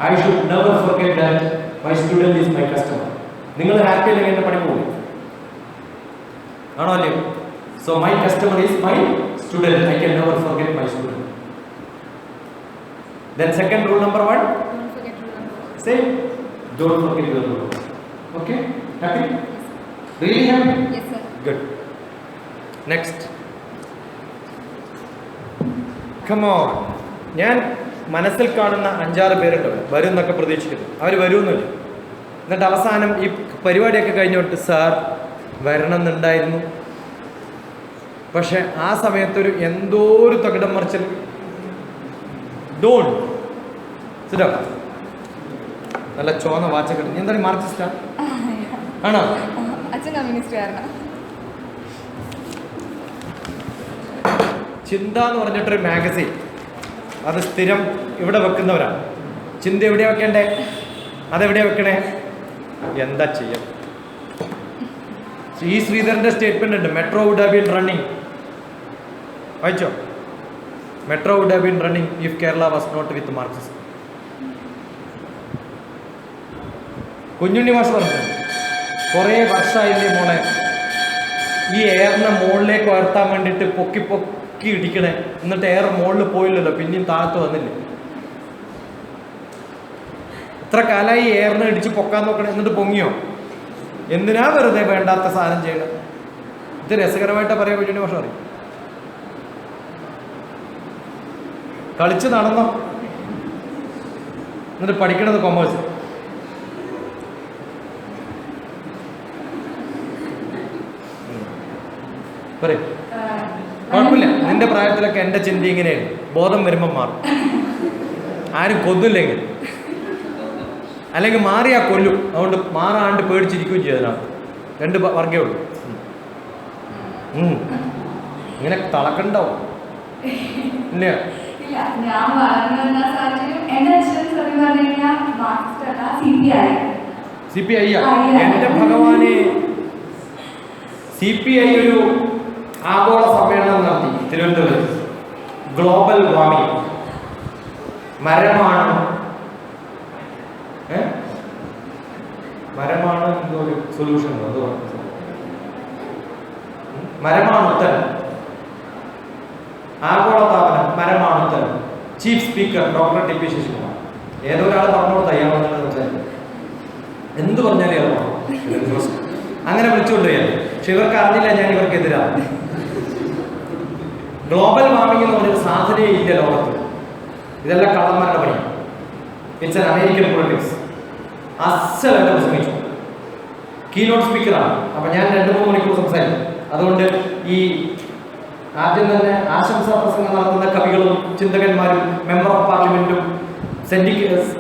I should never forget that my student is my customer. നിങ്ങൾ ഹാപ്പി അല്ലെങ്കിൽ എൻ്റെ പണി പോകും. ആണോ അല്ലേ? So my customer is my student. I can never forget my student. Then second rule number 1, Don't forget rule number 1. same. Don't forget your rule. Okay? Happy? Really happy? Yes, sir. Good. Next. Come on. ഞാൻ മനസ്സിൽ കാണുന്ന 5-6 പേരുണ്ട് വരും എന്നൊക്കെ പ്രതീക്ഷിക്കുന്നു. അവർ വരുമെന്നില്ല. എന്നിട്ട് അവസാനം ഈ പരിപാടിയൊക്കെ കഴിഞ്ഞിട്ട് സാർ വരണം എന്നുണ്ടായിരുന്നു, പക്ഷെ ആ സമയത്തൊരു എന്തോ ഒരു തകിടം മറിച്ചൽ. ഡോൺ സിഡോ നല്ല ചോന്ന വാച്ചൊക്കെ. നീ എന്താണ് മാർക്സിസ്റ്റാ ആണോ? അച്ഛൻ കമ്മ്യൂണിസ്റ്റ് കാരണം. ചിന്ത എന്ന് പറഞ്ഞിട്ടൊരു മാഗസിൻ, അത് സ്ഥിരം ഇവിടെ വെക്കുന്നവരാണ്. ചിന്ത എവിടെയാ വെക്കണ്ടേ? അതെവിടെയാ വെക്കണേ? എന്താ ചെയ്യാം? ഈ ശ്രീധരന്റെ സ്റ്റേറ്റ്മെന്റ് ഉണ്ട്, metro would have been running. വായിച്ചോ? Metro would have been running if Kerala was not with Marxism. Kunjunni മാഷ് പറഞ്ഞു, കുറേ വർഷമായില്ലേ മോളെ ഈ എയറിനെ മുകളിലേക്ക് ഉയർത്താൻ വേണ്ടിയിട്ട് പൊക്കി പൊക്കി ഇടിക്കണേ, എന്നിട്ട് എയർ മുകളിൽ പോയില്ലല്ലോ, പിന്നെയും താഴത്ത് വന്നില്ലേ? എത്ര കാലമായി എയറിനെ ഇടിച്ച് പൊക്കാൻ നോക്കണേ, എന്നിട്ട് പൊങ്ങിയോ? എന്തിനാ വെറുതെ വേണ്ടാത്ത സാധനം ചെയ്യണം? ഇത് രസകരമായിട്ട് പറയാൻ കുഞ്ഞുണ്ണി മാഷ് പറയും. കളിച്ച് നടന്നോ, എന്നിട്ട് പഠിക്കണത് കൊമേഴ്സ്. പറയും കുഴപ്പമില്ല, നിന്റെ പ്രായത്തിലൊക്കെ എൻ്റെ ചിന്ത ഇങ്ങനെയാണ്, ബോധം വരുമ്പം മാറും. ആരും കൊന്നില്ലെങ്കിൽ, അല്ലെങ്കിൽ മാറിയാ കൊല്ലും, അതുകൊണ്ട് മാറാണ്ട് പേടിച്ചിരിക്കുകയും ചെയ്തതാണ്. 2 വർഗേ ഉള്ളൂ. ഇങ്ങനെ തളക്കണ്ടാവും ഇല്ല? ഇല്ല, ഞാൻ വളർന്നു സാഹചര്യം എൻ്റെ അച്ഛൻ സത്യം പറഞ്ഞു കഴിഞ്ഞാൽ മാർക്സിസ്റ്റ് അല്ല, CPI. CPI എൻ്റെ ഭഗവാനെ, CPI ഒരു ആഗോള സമ്മേളനം നടത്തി തിരുവനന്തപുരത്ത്. ഗ്ലോബൽ വാർമിംഗ്, മരമാണ് എന്തോ ഒരു സൊല്യൂഷൻ ഉണ്ടോ? അത് മരമാണ് ഉത്തരം. ആഗോളതാപനം മരമാണ് ഉത്തരം. Chief speaker doctor T P. Sasikumar. ഏതോ ഒരാൾ പറഞ്ഞു കൊടുത്ത അയാളെ സംസാരിക്കും, എന്ത് പറഞ്ഞാലും അയാൾ പറഞ്ഞു. അങ്ങനെ വിളിച്ചുകൊണ്ട് പോയാൽ, പക്ഷെ ഇവർക്ക് അറിഞ്ഞില്ല ഞാൻ ഇവർക്കെതിരാണ്. ഗ്ലോബൽ വാർമിംഗ് എന്ന് പറഞ്ഞൊരു സാധനയേ ഇല്ല ലോകത്ത്. ഇതെല്ലാം കള്ളന്മാരുടെ പണി. It's an American politics. അസലായിട്ട് പ്രസംഗിച്ചു. കീനോട്ട് സ്പീക്കറാണ്. അപ്പം ഞാൻ 2-3 മണിക്കൂർ സംസാരിക്കും. അതുകൊണ്ട് ഈ ആദ്യം തന്നെ ആശംസാ പ്രസംഗം നടത്തുന്ന കവികളും ചിന്തകന്മാരും മെമ്പർ ഓഫ് പാർലമെന്റും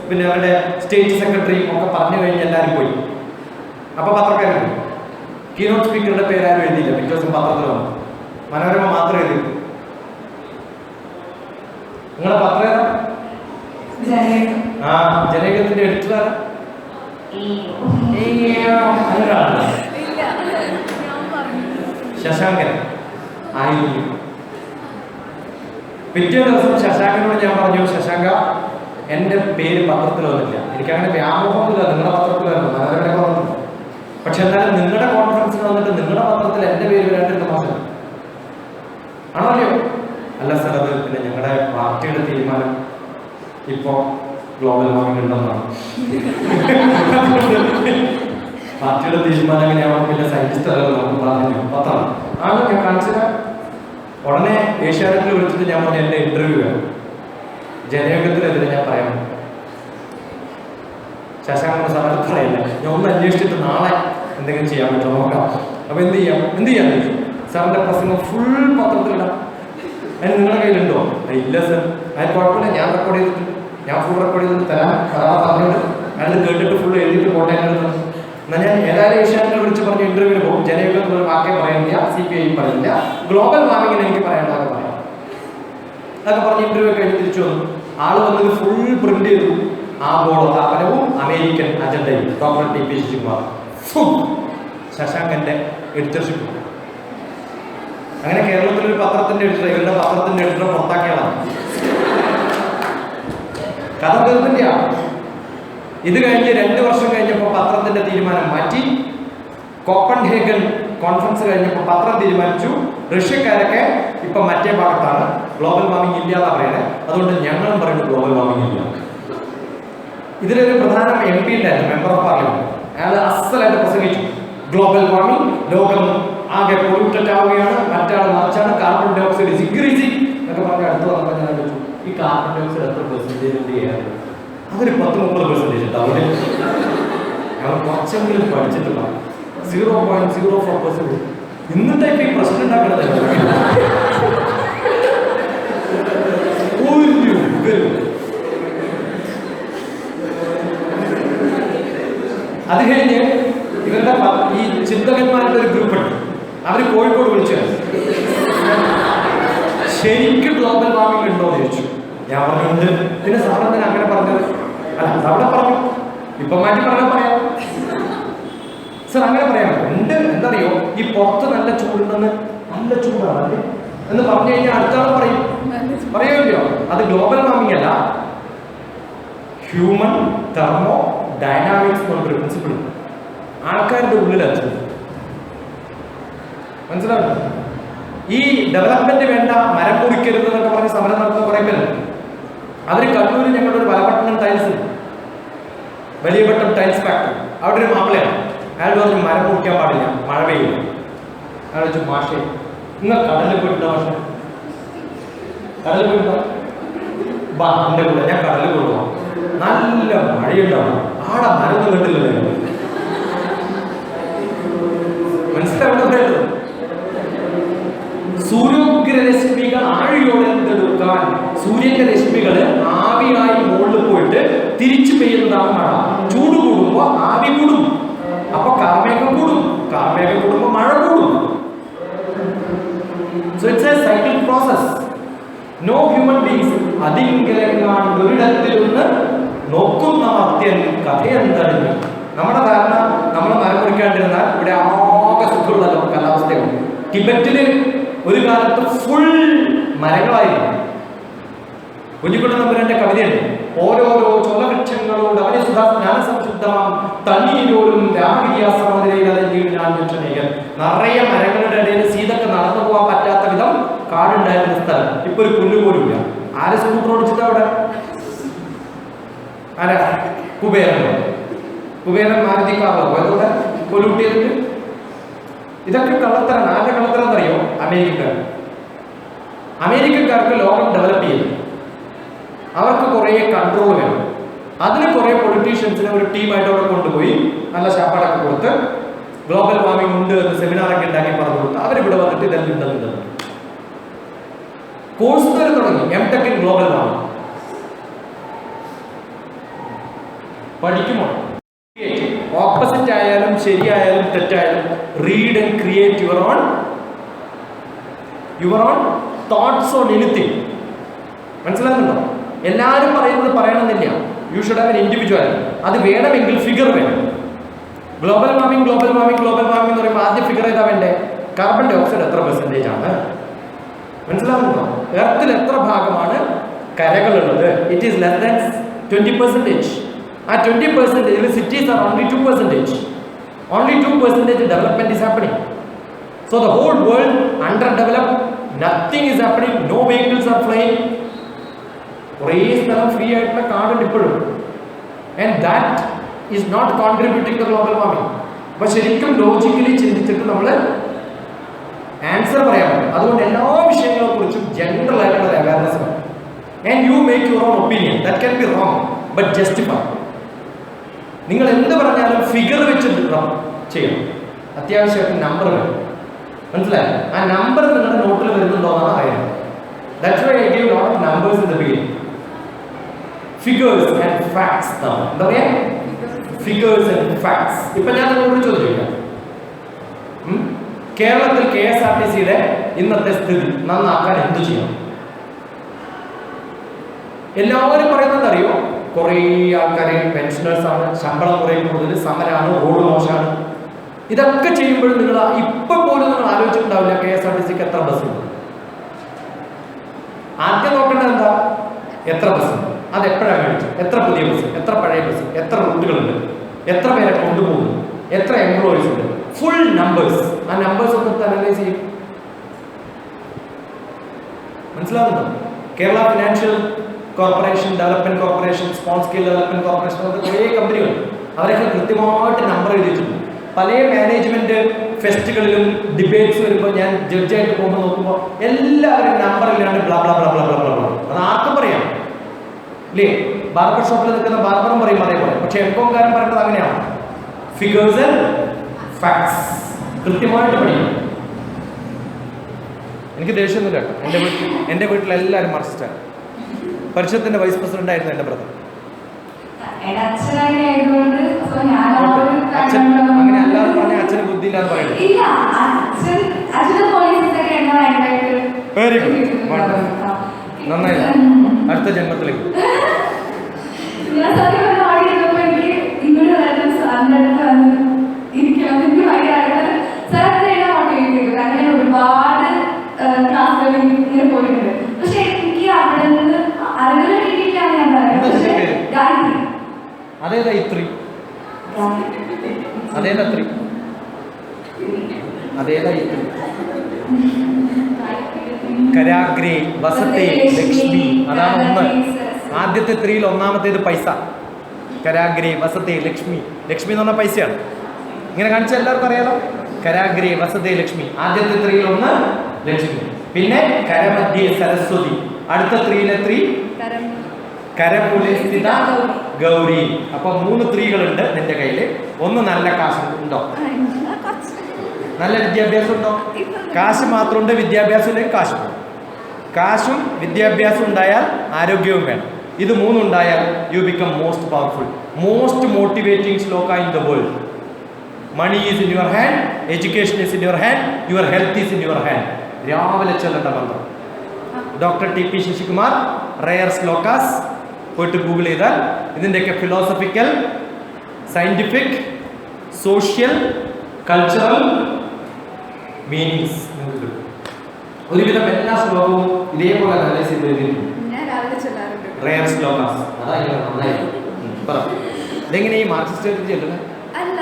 പിന്നെ അവരുടെ സ്റ്റേറ്റ് സെക്രട്ടറിയും ഒക്കെ പറഞ്ഞു കഴിഞ്ഞ് എല്ലാവരും പോയി. അപ്പോൾ പത്രക്കാരും പോയി. കീനോട്ട് സ്പീക്കറുടെ പേരാരും എഴുതിയില്ല. പിറ്റേ ദിവസം പത്രത്തിൽ വന്നു. മനോരമ മാത്രം എഴുതി. നിങ്ങളുടെ പത്രം ഏതാ? ജനകീയത്തിന്റെ എഡിറ്ററാണ്. ശശാങ്കൻ ആയിരുന്നു. പിറ്റേ ദിവസം ശശാങ്കനോട് ഞാൻ പറഞ്ഞു, ശശാങ്ക എൻ്റെ പേര് പത്രത്തിൽ വന്നില്ല, എനിക്കങ്ങനെ വ്യാമോഹമൊന്നുമില്ല, നിങ്ങളുടെ പത്രത്തിൽ വരണം, മനോരമയുടെ പത്രത്തിൽ. പക്ഷെ എന്നാലും നിങ്ങളുടെ കോൺഫറൻസിന് വന്നിട്ട് നിങ്ങളുടെ പത്രത്തിൽ എൻ്റെ പേര് വരാണ്ടിരുന്ന മോശം ആണല്ലോ. അല്ല സാർ, അത് പിന്നെ ഞങ്ങളുടെ പാർട്ടിയുടെ തീരുമാനം ഇപ്പോൾ ഗ്ലോബൽ വാർമിംഗ് ഉണ്ടെന്നാണ്. പാർട്ടിയുടെ തീരുമാനം എങ്ങനെയാവണം, പിന്നെ സയന്റിസ്റ്റ് അല്ല നമുക്ക് പറഞ്ഞു പത്രം ആണ്. ഞാൻ കാണിച്ചത് ഉടനെ ഏഷ്യാനെറ്റിൽ വിളിച്ചിട്ട് ഞാൻ പറഞ്ഞു എൻ്റെ ഇന്റർവ്യൂ വേണം, ജനയോഗത്തിനെതിരെ ഞാൻ പറയാൻ. ശശാങ്കൻ സാർ അത് പറയില്ല, ഞാൻ ഒന്ന് അന്വേഷിച്ചിട്ട് നാളെ എന്തെങ്കിലും ചെയ്യാൻ പറ്റുമോ നോക്കാം. അപ്പൊ എന്ത് ചെയ്യാൻ സാറിന്റെ പ്രസംഗം ഫുൾ പത്രത്തിലിടാം, അതിന് നിങ്ങളുടെ കയ്യിലുണ്ടോ? ഇല്ല സർ. അതിന് കുഴപ്പമില്ല, ഞാൻ റെക്കോർഡ് ചെയ്തിട്ടുണ്ട്, ഞാൻ ഫുൾ റെക്കോർഡ് ചെയ്തിട്ട് തരാം. പറഞ്ഞിട്ട് അയാൾ കേട്ടിട്ട് ഫുൾ എഴുതിയിട്ട് കോട്ടയം എടുത്തത്. എന്നാൽ ഞാൻ ഏതായാലും ഏഷ്യാനെറ്റിൽ വിളിച്ച് പറഞ്ഞ ഇന്റർവ്യൂവിന് പോകും. ജനയോഗം ഒരു വാക്കേ പറയുന്നില്ല, CPI പറയില്ല, ഗ്ലോബൽ വാർമിങ്ങിന് എനിക്ക് പറയേണ്ടതൊക്കെ പറയാം. അതൊക്കെ പറഞ്ഞ് ഇന്റർവ്യൂ കഴിഞ്ഞ് തിരിച്ചു വന്നു. ആള് വന്നത് ഫുൾ പ്രിന്റ് ചെയ്തു. ആഗോളതാപനവും അമേരിക്കൻ അജണ്ടയും ഡോക്ടർ ടി.പി. ശശികുമാർ. ശശാങ്കന്റെ എഡിറ്റർഷിപ്പ്. അങ്ങനെ കേരളത്തിലൊരു പത്രത്തിന്റെ എഡിറ്റർ, ഇവരുടെ പത്രത്തിന്റെ എഡിറ്റർ പുറത്താക്കിയതാണ്. കഥ തീർന്നില്ല. ഇത് കഴിഞ്ഞ് 2 വർഷം കഴിഞ്ഞപ്പോൾ പത്രത്തിന്റെ തീരുമാനം മാറ്റി. കോപ്പൻഹേഗൻ കോൺഫറൻസ് കഴിഞ്ഞപ്പോൾ പത്രം തീരുമാനിച്ചു, റഷ്യക്കാരൊക്കെ ഇപ്പൊ മറ്റേ ഭാഗത്താണ്, ഗ്ലോബൽ വാർമിംഗ് ഇല്ല എന്നാ പറയണേ, അതുകൊണ്ട് ഞങ്ങളും പറയുന്നത് ഗ്ലോബൽ വാർമിംഗ് ഇല്ല. ഇതിലൊരു പ്രധാന MP ഉണ്ടായിരുന്നു, മെമ്പർ ഓഫ് പാർലമെന്റ്. അയാൾ അസലായിട്ട് പ്രസംഗിച്ചു, ഗ്ലോബൽ വാർമിംഗ്, ലോകം ആകെ പൊള്യൂട്ടഡ് ആവുകയാണ്, മറ്റാൾ മറിച്ചാണ്, carbon dioxide is increasing എന്നൊക്കെ പറഞ്ഞ് അടുത്ത് വന്നപ്പോൾ ഞാൻ വെച്ചു ഈ കാർബൺ ഡൈ ഓക്സൈഡ് എത്ര പെർസെൻറ്റേജ് ഉണ്ട് ചെയ്യാറ്? അതൊരു 10-30% ഉണ്ടാവും. ഞങ്ങൾ കുറച്ചെങ്കിലും പഠിച്ചിട്ടില്ല. 0.04%. എന്നിട്ടേക്ക് ഈ പ്രശ്നം ഉണ്ടാക്കുന്നത് അത് കഴിഞ്ഞ് ഇവരുടെ ഈ ചിന്തകന്മാരുടെ ഒരു ഗ്രൂപ്പ് ഉണ്ട്. അവർ കോഴിക്കോട് വിളിച്ചു ശരിക്കും ഗ്ലോബൽ വാർമിംഗ് ഉണ്ടോ എന്ന് ചോദിച്ചു. ഞാൻ പറഞ്ഞുണ്ട്. പിന്നെ സാറെന്തിനാ അങ്ങനെ പറഞ്ഞത്? അല്ല അവിടെ പറഞ്ഞു, ഇപ്പൊ മാറ്റി പറഞ്ഞാൽ പറയാം. സർ അങ്ങനെ പറയാം ഉണ്ട്. എന്തറിയോ, ഈ പുറത്ത് നല്ല ചൂടുണ്ടെന്ന്, നല്ല ചൂടാണ് എന്ന് പറഞ്ഞു കഴിഞ്ഞാൽ അടുത്താൾ പറയും, പറയുമല്ലോ. അത് ഗ്ലോബൽ വാർമിംഗ് അല്ല, ഹ്യൂമൻ തെർമോ ഡൈനാമിക്സ് എന്നൊരു പ്രിൻസിപ്പിൾ ആൾക്കാരുടെ ഉള്ളിലെത്തും. മനസ്സിലാവുന്നു? ഈ ഡെവലപ്മെന്റ് വേണ്ട, മരം മുറിക്കരുത് എന്നൊക്കെ പറഞ്ഞ് സമരം നടത്തുന്ന കുറെ പേരുണ്ട്. അവർ കണ്ണൂരിൽ ഞങ്ങളുടെ ഒരു വലപട്ടണം ടൈൽസ്, വലിയപട്ടം ടൈൽസ് ഫാക്ടറി, അവിടെ ഒരു മാപ്പിളയാണ്. അയാൾ പറഞ്ഞു മരം മുറിക്കാൻ പാടില്ല, മഴ പെയ്യില്ല. അയാൾ വെച്ചു മാഷേ നിങ്ങൾ കടലിൽ പോയിട്ടുണ്ടോ? മാഷ കടലിൽ പോയിട്ടുണ്ടോ? ബാ എൻ്റെ കൂടെ, ഞാൻ കടലിൽ കൊണ്ടുപോകാം. നല്ല മഴയുണ്ടാവും, ആടെ മരൊന്നും കണ്ടില്ലല്ലോ. മനസ്സിലാവുന്നത്? സൂര്യോഗ്രരശ്മികൾ ആഴിയോടെടുക്കാൻ സൂര്യന്റെ രശ്മികൾ ആവിയായി മുകളിൽ പോയിട്ട് തിരിച്ചു പെയ്യുന്നതാണ് മഴ. ചൂട് കൂടുമ്പോ ആവി കൂടും, അപ്പൊ കാർമേഘം കൂടും, കാർമേഘം കൂടുമ്പോ മഴ കൂടും. So it's a cycle process. No human beings അതിരിടത്തിലൊന്ന് നോക്കുന്ന മർത്യൻ കഥയെന്തറിഞ്ഞു. നമ്മുടെ ധാരണ നമ്മൾ മരം മുറിക്കാണ്ടിരുന്നാൽ ഇവിടെ ആകെ സുഖമുള്ള കാലാവസ്ഥയാണ്. ടിബറ്റില് ഒരു കാലത്ത് ഫുൾ മരങ്ങളായിരുന്നു. കുഞ്ഞിക്കുട്ടൻ നമ്പുരാന്റെ കവിതയുണ്ട്, ഓരോരോ ചൊലവൃക്ഷങ്ങളോട് അവനെ ജ്ഞാനസംശുദ്ധമാം തണ്ണീരോടും രാമഗിരിയാസമാതിരയിൽ നിറയെ മരങ്ങളുടെ ഇടയിൽ സീതക്ക് നടന്നു പോകാൻ പറ്റാത്ത വിധം കാടുണ്ടായിരുന്ന സ്ഥലം. ഇപ്പൊ ഒരു പുല്ല് പോലും ഇല്ല. ആരെ സ്കൂട്ടർ ഓടിച്ചിട്ട് അവിടെ? ആരാ? കുബേരൻ മാരുതി കാറോ അതുകൊണ്ട് കൊലൂട്ടിയതിട്ട്. ഇതൊക്കെ കള്ളത്തരം. ആരുടെ കള്ളത്തരം എന്നറിയോ? അമേരിക്കക്കാർക്ക് ലോകം ഡെവലപ്പ് ചെയ്യും. അവർക്ക് കുറേ കൺട്രോൾ വേണം. അതിന് കുറേ പൊളിറ്റീഷ്യൻസിനെ ഒരു ടീമായിട്ട് അവിടെ കൊണ്ടുപോയി നല്ല ശാപ്പാടൊക്കെ കൊടുത്ത് ഗ്ലോബൽ വാർമിംഗ് ഉണ്ട് എന്ന് സെമിനാറൊക്കെ ഉണ്ടാക്കി പറഞ്ഞു കൊടുത്ത് അവരിവിടെ വന്നിട്ട് ഇതെല്ലാം ഉണ്ടെന്നുണ്ട് കോഴ്സ് തുടങ്ങി. M.Tech ഇൻ ഗ്ലോബൽ വാർമിംഗ് പഠിക്കുമോ? ഓപ്പോസിറ്റ് ആയാലും ശരിയായാലും തെറ്റായാലും read and create your own thoughts on anything. മനസ്സിലാകുന്നുണ്ടോ? എല്ലാവരും പറയുന്നത് പറയണമെന്നില്ല. You should have an individual. അത് വേണമെങ്കിൽ ഫിഗർ വേണം. ഗ്ലോബൽ വാർമിംഗ് എന്ന് പറയുമ്പോൾ ആദ്യം ഫിഗർ ചെയ്താൽ വേണ്ടേ? കാർബൺ ഡൈ ഓക്സൈഡ് എത്ര പെർസെൻറ്റേജ് ആണ്? മനസ്സിലാകുന്നുണ്ടോ? എർത്തിൽ എത്ര ഭാഗമാണ് കരകളുള്ളത്? It is less than 20%. ആ 20% cities are only 2%. Only 2% development is happening. So the whole world underdeveloped. Nothing is happening. No vehicles are flying. കുറേ സ്ഥലം ഫ്രീ ആയിട്ടുള്ള കാടുണ്ട് ഇപ്പോഴും. And that is not contributing to global warming. അപ്പൊ ശരിക്കും logically ചിന്തിച്ചിട്ട് നമ്മൾ ആൻസർ പറയാൻ പറ്റും. അതുകൊണ്ട് എല്ലാ വിഷയങ്ങളെ കുറിച്ചും ജനറൽ ആയിട്ടുള്ള അവയർനെസ് വേണം. And you make your own opinion. That can be wrong but justify. നിങ്ങൾ എന്ത് പറഞ്ഞാലും ഫിഗർ വെച്ച് ചെയ്യണം. അത്യാവശ്യമായിട്ട് നമ്പർ വേണം. മനസ്സിലായി? ആ നമ്പർ നിങ്ങളുടെ നോട്ടിൽ വരുന്നുണ്ടോ എന്നാണ് അറിയുന്നത്. That's why I gave a lot of numbers in the beginning. Figures and facts. എന്താ പറയാ? Figures and facts. ഇപ്പൊ ഞാൻ നിങ്ങളോട് ചോദിക്കാം, കേരളത്തിൽ KSRTCയുടെ ഇന്നത്തെ സ്ഥിതി നന്നാക്കാൻ എന്ത് ചെയ്യണം? എല്ലാവരും പറയുന്നത് അറിയോ? കുറേ ആൾക്കാരെ പെൻഷനേഴ്സ് ആണ്, ശമ്പളം കുറേ കൂടുതൽ, സമരമാണ്, റോഡ് മോശമാണ്. ഇതൊക്കെ ചെയ്യുമ്പോഴും നിങ്ങൾ ഇപ്പൊ പോലും നിങ്ങൾ ആലോചിച്ചിട്ടുണ്ടാവില്ല KSRTCക്ക് എത്ര ബസ് ഉണ്ട്. ആദ്യം നോക്കേണ്ടത് എന്താ? എത്ര ബസ്, അത് എപ്പോഴാണ് മേടിച്ചത്, എത്ര പുതിയ ബസ്, എത്ര പഴയ ബസ്, എത്ര റൂട്ടുകളുണ്ട്, എത്ര പേരെ കൊണ്ടുപോകുന്നു, എത്ര എംപ്ലോയീസ് ഉണ്ട്, ഫുൾ നമ്പേഴ്സ്. ആ നമ്പേഴ്സ് ഒന്ന് അനലൈസ് ചെയ്യും. മനസ്സിലാവുന്നുണ്ടോ? Kerala financial corporation, development corporation, small scale development corporation, കുറേ കമ്പനികൾ അവരൊക്കെ കൃത്യമായിട്ട് നമ്പർ എഴുതിയിട്ടുണ്ട്. പല മാനേജ്മെന്റ് ഫെസ്റ്റുകളിലും ഡിബേറ്റ്സ് വരുമ്പോൾ ഞാൻ ജഡ്ജായിട്ട് പോകുമ്പോൾ നോക്കുമ്പോൾ എല്ലാവരും നമ്പർ ഇല്ലാണ്ട് blah blah blah blah blah blah blah. അത് ആർക്കും പറയാം ഇല്ലേ? ബാർബർ ഷോപ്പിൽ നിൽക്കുന്ന ബാർബറും പറയും അതേപോലെ. പക്ഷെ എംകോംകാരൻ പറയുന്നത് അങ്ങനെയാണ്. ഫിഗേഴ്സ് ആൻഡ് ഫാക്ട്സ് കൃത്യമായിട്ട് പഠിക്കും. എനിക്ക് ദേഷ്യമൊന്നുമില്ല കേട്ടോ. എൻ്റെ വീട്ടിലെല്ലാവരും മാർക്സിസ്റ്റാണ്. പരിഷത്തിന്റെ വൈസ് പ്രസിഡന്റ് ആയിരുന്നു എൻ്റെ ബ്രദർ. അങ്ങനെ അല്ലാതെ പറഞ്ഞ അച്ഛന് ബുദ്ധി ഇല്ലാന്ന് പറയുന്നത്. വെരി ഗുഡ്, നന്നായി. അടുത്ത ജന്മത്തിലേക്ക് ഒരുപാട് ക്ലാസ്സുകൾ ഇങ്ങനെ പോയിട്ടുണ്ട്. പക്ഷെ എനിക്ക് അവിടെ നിന്ന് അറിവുകൾ കിട്ടിയിട്ടാണ് ഞാൻ പറയുന്നത്. ഗായത്രി. അതേതാ ഇത്രി? അതേതാ ത്രി? അതേതാ ഇത്രി? കരാഗ്രേ വസത്തെ ലക്ഷ്മി. അതാണ് ഒന്ന്. ആദ്യത്തെ ത്രീയിൽ ഒന്നാമത്തേത് പൈസ. കരാഗ്രേ വസത്തെ ലക്ഷ്മി. ലക്ഷ്മി എന്ന് പറഞ്ഞാൽ പൈസയാണ്. ഇങ്ങനെ കാണിച്ചാൽ എല്ലാവർക്കും അറിയാലോ. കരാഗ്രേ വസത്തെ ലക്ഷ്മി. ആദ്യത്തെ ത്രീയിൽ ഒന്ന് ലക്ഷ്മി. പിന്നെ കരമധ്യേ സരസ്വതി. അടുത്ത ത്രീയിലെ ത്രീ കരമൂലെ സ്ഥിത ഗൗരി. അപ്പൊ 3 ത്രീകളുണ്ട് നിന്റെ കയ്യില്. ഒന്ന് നല്ല കാശ് ഉണ്ടോ? നല്ല വിദ്യാഭ്യാസം ഉണ്ടോ? കാശ് മാത്രമുണ്ട്, വിദ്യാഭ്യാസം ഇല്ലെങ്കിൽ കാശും. കാശും വിദ്യാഭ്യാസം ഉണ്ടായാൽ ആരോഗ്യവും വേണം. ഇത് 3 ഉണ്ടായാൽ you become most powerful. Most motivating shloka in the world. Money is in your hand, education is in your hand, your health is in your hand. രാവിലെ ചൊല്ലേണ്ട മന്ത്രം. Doctor T P. Sasikumar rare shlokas പോയിട്ട് ഗൂഗിൾ ചെയ്താൽ ഇതിൻ്റെയൊക്കെ philosophical, scientific, social, cultural meanings നിങ്ങൾക്ക് കിട്ടും. ഒരുവിധം എല്ലാ ശ്ലോകവും ഇതേപോലെ അനലൈസ് ചെയ്ത് എഴുതിയിട്ടുണ്ട്. റെയർ ശ്ലോകാസ്. അതായത് നന്നായി പറ. ഇതെങ്ങനെ ഈ മാർക്സിസ്റ്റ് ചെല്ലുന്നത്? അല്ല,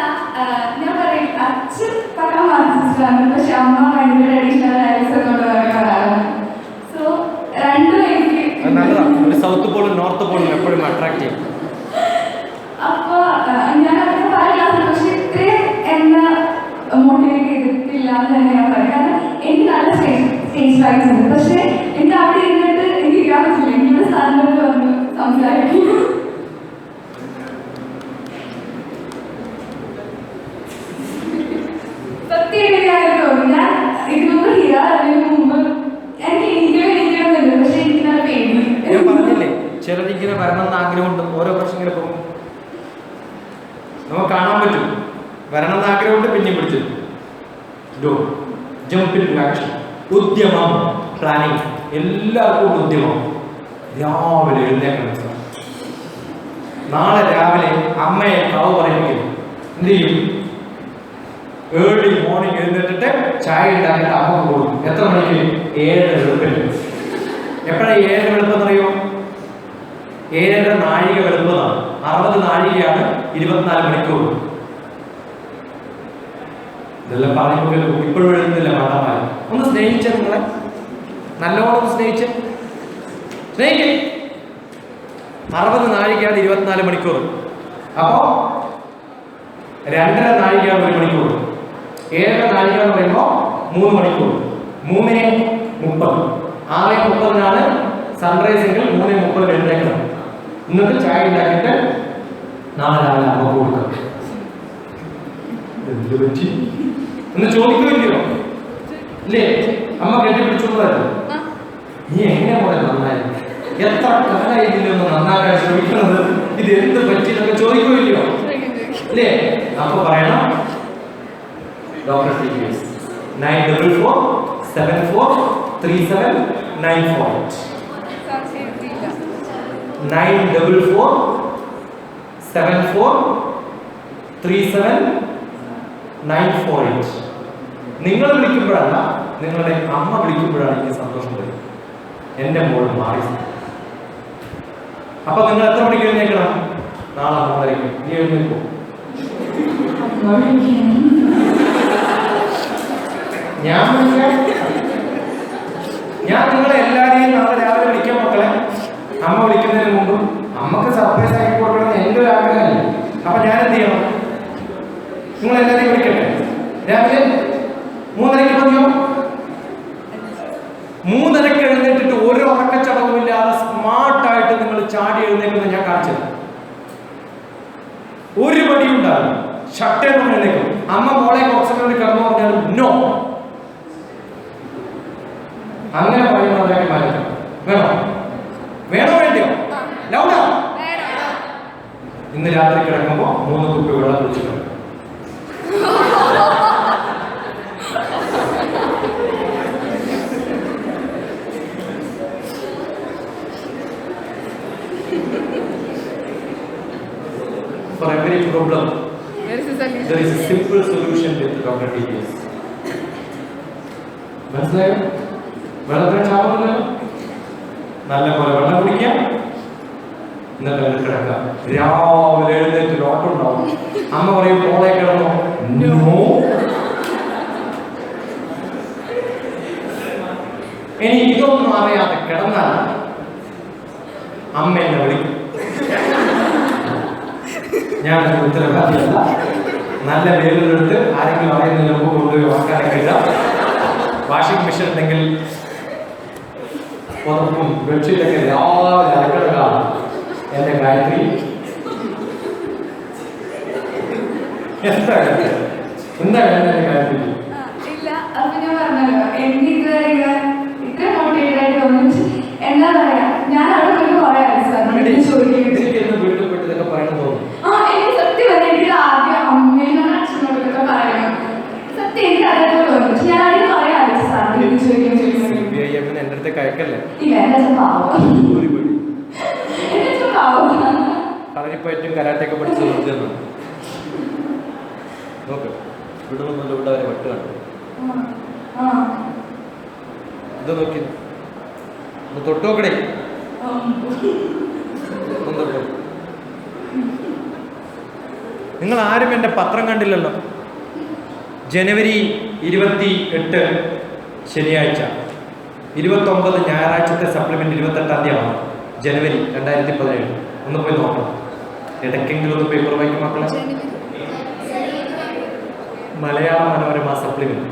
ഞാൻ പറയും അച്ഛൻ പറയാൻ മാർക്സിസ്റ്റാണ്, പക്ഷെ അമ്മ ഭയങ്കര അഡീഷണൽ ആൻസർ. സോ രണ്ടും എനിക്ക് നല്ലതാണ്. ഒരു സൗത്ത് പോളും നോർത്ത് പോളും എപ്പോഴും അട്രാക്ട് ചെയ്യും. അപ്പൊ ഞാൻ അവിടെ പല ക്ലാസ്സിൽ പക്ഷെ ഇത്രയും എന്നെ മോട്ടിവേറ്റ് ചെയ്തിട്ടില്ല എന്ന് തന്നെ ഞാൻ പറയും. കാരണം എനിക്ക് നല്ല സ്റ്റേജ് ഫൈറ്റ്സ് ഉണ്ട്. പക്ഷെ എനിക്ക് അവിടെ ഇരുന്നിട്ട് എനിക്ക് ഇരിക്കാൻ പറ്റില്ല. എനിക്കിവിടെ സാറിനോട് വന്ന് സംസാരിക്കും. സത്യമായിട്ട് തോന്നി. ഞാൻ ഇതിനൊന്നും ചെയ്യാറില്ല മുമ്പ്. എനിക്ക് എനിക്കുന്നുണ്ട്, പക്ഷെ എനിക്ക് നല്ല പേടി. ഞാൻ പറഞ്ഞില്ലേ, ചിലരിങ്ങനെ വരണം എന്ന് ആഗ്രഹമുണ്ട്. ഓരോ വർഷം ഇങ്ങനെ പോകും, നമുക്ക് കാണാൻ പറ്റും. വരണം എന്ന് ആഗ്രഹമുണ്ട്, പിന്നെയും പിടിച്ചു ജമ്പ് ഇൻ ആക്ഷൻ. ഉദ്യമം, പ്ലാനിങ്. എല്ലാവർക്കും ഉദ്യമം. രാവിലെ എഴുന്നേക്കണം സാർ. നാളെ രാവിലെ അമ്മയെ കാവ് പറയിപ്പിക്കും. എന്ത് ചെയ്യും? ഏർലി മോർണിംഗ് എഴുന്നേറ്റിട്ട് ചായ ഉണ്ടാക്കിയിട്ട് അമ്മക്ക് കൊടുക്കും. എത്ര മണിക്ക്? 7 വെളുപ്പിന്. എപ്പോഴാണ് 7 വെളുപ്പെന്ന് അറിയോ? 7 നാഴിക വെളുപ്പതാണ്. 60 നാഴികയാണ് 24 മണിക്കൂർ. ഇതെല്ലാം പറയുമ്പോൾ ഇപ്പോഴും എഴുതുന്നില്ല മണ്ടന്മാർ. ഒന്ന് സ്നേഹിച്ച നിങ്ങളെ നല്ലോണം സ്നേഹിച്ച് സ്നേഹിക്കേ. 60 നാഴികയാണ് 24 മണിക്കൂർ. അപ്പോ 2.5 നാഴികയാണ് 1 മണിക്കൂർ. 7 നാഴിക എന്ന് പറയുമ്പോൾ 3 മണിക്കൂർ. 3:30. 6:30 സൺറൈസ് എങ്കിൽ 3:30 എഴുന്നേക്കണം. എന്നിട്ട് ചായ ഉണ്ടാക്കിയിട്ട് നാളെ രാവിലെ അമ്മ കൊടുക്കാം. എന്ത് പറ്റി എന്ന് ചോദിക്കുമല്ലോ ഇല്ലേ? അമ്മ കെട്ടിപ്പിടിച്ചോളായിരുന്നു. നീ എങ്ങനെ പോലെ നന്നായിരുന്നു? എത്ര കാലമായി ഇതിലൊന്ന് നന്നാക്കാൻ ശ്രമിക്കുന്നത്? ഇത് എന്ത് പറ്റി എന്നൊക്കെ ചോദിക്കുമല്ലോ അല്ലേ? അപ്പൊ പറയണം ഡോക്ടർ 944743794. 944743794. നിങ്ങൾ വിളിക്കുമ്പോഴല്ല, നിങ്ങളുടെ അമ്മ വിളിക്കുമ്പോഴാണ് എനിക്ക് സന്തോഷം വരും. എൻ്റെ മോൾ മാറി. അപ്പൊ നിങ്ങൾ എത്ര മണിക്ക് എഴുന്നേക്കണം? നാളെ 3:30. നീ എഴുന്നേൽക്കോ? ഞാൻ നിങ്ങളെ എല്ലാവരെയും നാളെ രാവിലെ വിളിക്കാൻ മക്കളെ. അമ്മ വിളിക്കുന്നതിന് മുമ്പ് അമ്മക്ക് സർപ്രൈസ് ആക്കി കൊടുക്കണം എൻ്റെ ഒരു ആഗ്രഹമല്ലേ. അപ്പൊ ഞാൻ എന്ത് ചെയ്യണം? നിങ്ങൾ എല്ലാവരെയും വിളിക്കട്ടെ രാവിലെ. 3:30 മതിയോ? 3:30 എഴുന്നേറ്റിട്ട് ഒരു ഉറക്കച്ചടവുമില്ലാതെ സ്മാർട്ടായിട്ട് നിങ്ങൾ ചാടി എഴുന്നേക്കുന്നത് ഞാൻ കാണിച്ചത്. ഒരു പടി ഉണ്ടാകും. ഷട്ടേ എഴുന്നേക്കും. അമ്മ മോളെ കുറച്ചു വേണ്ടി കിടന്നു പറഞ്ഞാലും നോ. അങ്ങനെ പറയുന്നവരൊക്കെ മാറ്റം വേണോ? വേണോ വേണ്ടിയോ? ലൗഡാ. ഇന്ന് രാത്രി കിടക്കുമ്പോ 3 കുപ്പി വെള്ളം കുടിച്ചിട്ടുണ്ട്. For every problem, there is a simple solution with Dr. TVS. മനസ്സിലായോ? വെള്ളത്തിന് ക്ഷാമമില്ലല്ലോ. നല്ല പോലെ വെള്ളം കുടിക്കാം, എന്നിട്ട് അതിൽ കിടക്കാം. രാവിലെ എഴുന്നേറ്റ് ഓട്ടം ഉണ്ടാവും. അമ്മ പറയും മോളെ കിടന്നോ? നോ. ഇനി ഇതൊന്നും അറിയാതെ കിടന്നാൽ അമ്മ എന്നെ വിളിക്കും. ഞാൻ ഉത്തരവാദിയല്ല. നല്ല വേലുകളെടുത്ത് ആരെങ്കിലും അറിയുന്നതിന് മുമ്പ് കൊണ്ടുപോയി വാക്കാനൊക്കെ ഇടാം. വാഷിംഗ് മെഷീൻ ഉണ്ടെങ്കിൽ പുറത്തും ബെഡ്ഷീറ്റൊക്കെ രാവിലെ അലക്കടലാണ് എന്റെ ഗായത്രി. എന്താ വേണ്ട എന്റെ ഗായത്രി? ഇല്ല, അപ്പൊ ഞാൻ പറഞ്ഞല്ലോ എനിക്ക് ഇത്ര മോട്ടിവേറ്റഡ് ആയിട്ട് തോന്നുന്നു. എന്താ പറയാ, ഞാൻ അവിടെ പോയി കുറെ വീട്ടിൽ പോയിട്ട് ഇതൊക്കെ പറയണം തോന്നുന്നു. എനിക്ക് സത്യം പറഞ്ഞാൽ എനിക്ക് ആദ്യം അമ്മേനോട് അച്ഛനോടൊക്കെ പറയണം. സത്യം എനിക്ക് അതേപോലെ തോന്നുന്നു. പക്ഷെ ഞാൻ അതിന് കുറെ ആലോചിച്ചു സാറിന് എന്റെ അടുത്ത് കയക്കല്ലേ? ഇല്ല, എന്റെ അച്ഛൻ പാവം. എന്റെ അച്ഛൻ പാവം. കളരിപ്പയറ്റും കരാട്ടയൊക്കെ പഠിച്ചു നോക്ക്. ഇവിടെ നിന്നൊന്നും ഇവിടെ വരെ വെട്ട് കണ്ടു. ഇത് നോക്കി ഒന്ന് തൊട്ട് നോക്കണേ. നിങ്ങൾ ആരും എൻ്റെ പത്രം കണ്ടില്ലല്ലോ. ജനുവരി 28 ശനിയാഴ്ച, 29 ഞായറാഴ്ചത്തെ സപ്ലിമെന്റ് 28-ാം തീയതി ആണ് ജനുവരി 2017. ഒന്ന് പോയി നോക്കണം. ഇടയ്ക്കെങ്കിലും ഒന്ന് പേപ്പർ വായിക്കും മക്കളെ. Malayala Manorama supplement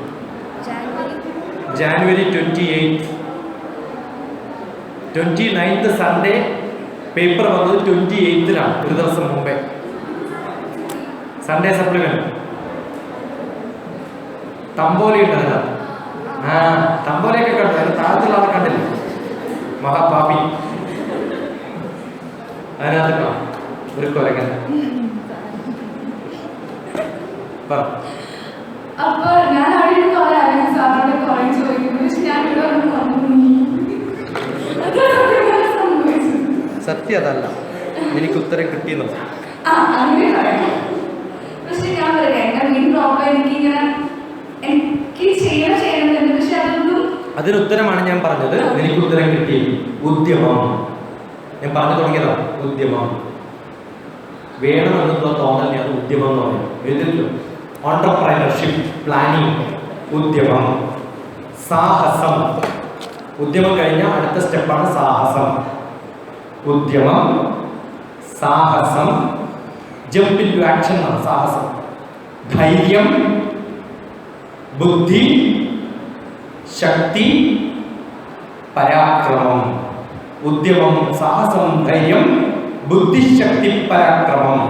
January 28. 29th Sunday paper വന്നത് 28-നാണ്, ഒരു ദിവസം മുമ്പേ. സൺഡേ സപ്ലിമെന്റ് തമ്പോലയുണ്ട് അതിനകത്ത്. തമ്പോലയൊക്കെ കണ്ടു. അതിന് താഴത്തുള്ള ആളെ കണ്ടില്ല, മഹാപാപി. അതിനകത്ത് കാണാം ഒരു കൊരകൻ. പറ. അപ്പൊ ഞാൻ അവിടെ കുറെ ആലോചിച്ചു സാറിനോട് കുറെ ചോദിക്കുന്നു. പക്ഷെ ഞാൻ ഇവിടെ ഒന്നും പറഞ്ഞു. സത്യം അതല്ല, എനിക്ക് ഉത്തരം കിട്ടിയെന്നു. അങ്ങനെ പറയാം. പക്ഷെ ഞാൻ പറയാം, എന്റെ മെയിൻ പ്രോബ്ലം എനിക്കിങ്ങനെ എനിക്ക് ചെയ്യണമെന്നുണ്ട്. പക്ഷെ അതൊന്നും അതിന് ഉത്തരമാണ് ഞാൻ പറഞ്ഞത്. എനിക്ക് ഉത്തരം കിട്ടി. ഉദ്യമം. ഞാൻ പറഞ്ഞു തുടങ്ങിയതാണ്. ഉദ്യമം വേണമെന്നുള്ള തോന്നലിനെ അത് ഉദ്യമം എന്ന് പറയും. എഴുതില്ലോ, ഓൺട്രപ്രനർഷിപ്പ്, പ്ലാനിങ്, ഉദ്യമം. സാഹസം. ഉദ്യമം കഴിഞ്ഞാൽ അടുത്ത സ്റ്റെപ്പാണ് സാഹസം. ഉദ്യമം, സാഹസം, ജമ്പ് ഇൻ ടു ആക്ഷൻ ആണ് സാഹസം. ധൈര്യം, ബുദ്ധി, ശക്തി, പരാക്രമം. ഉദ്യമം, സാഹസം, ധൈര്യം, ബുദ്ധിശക്തി, പരാക്രമം.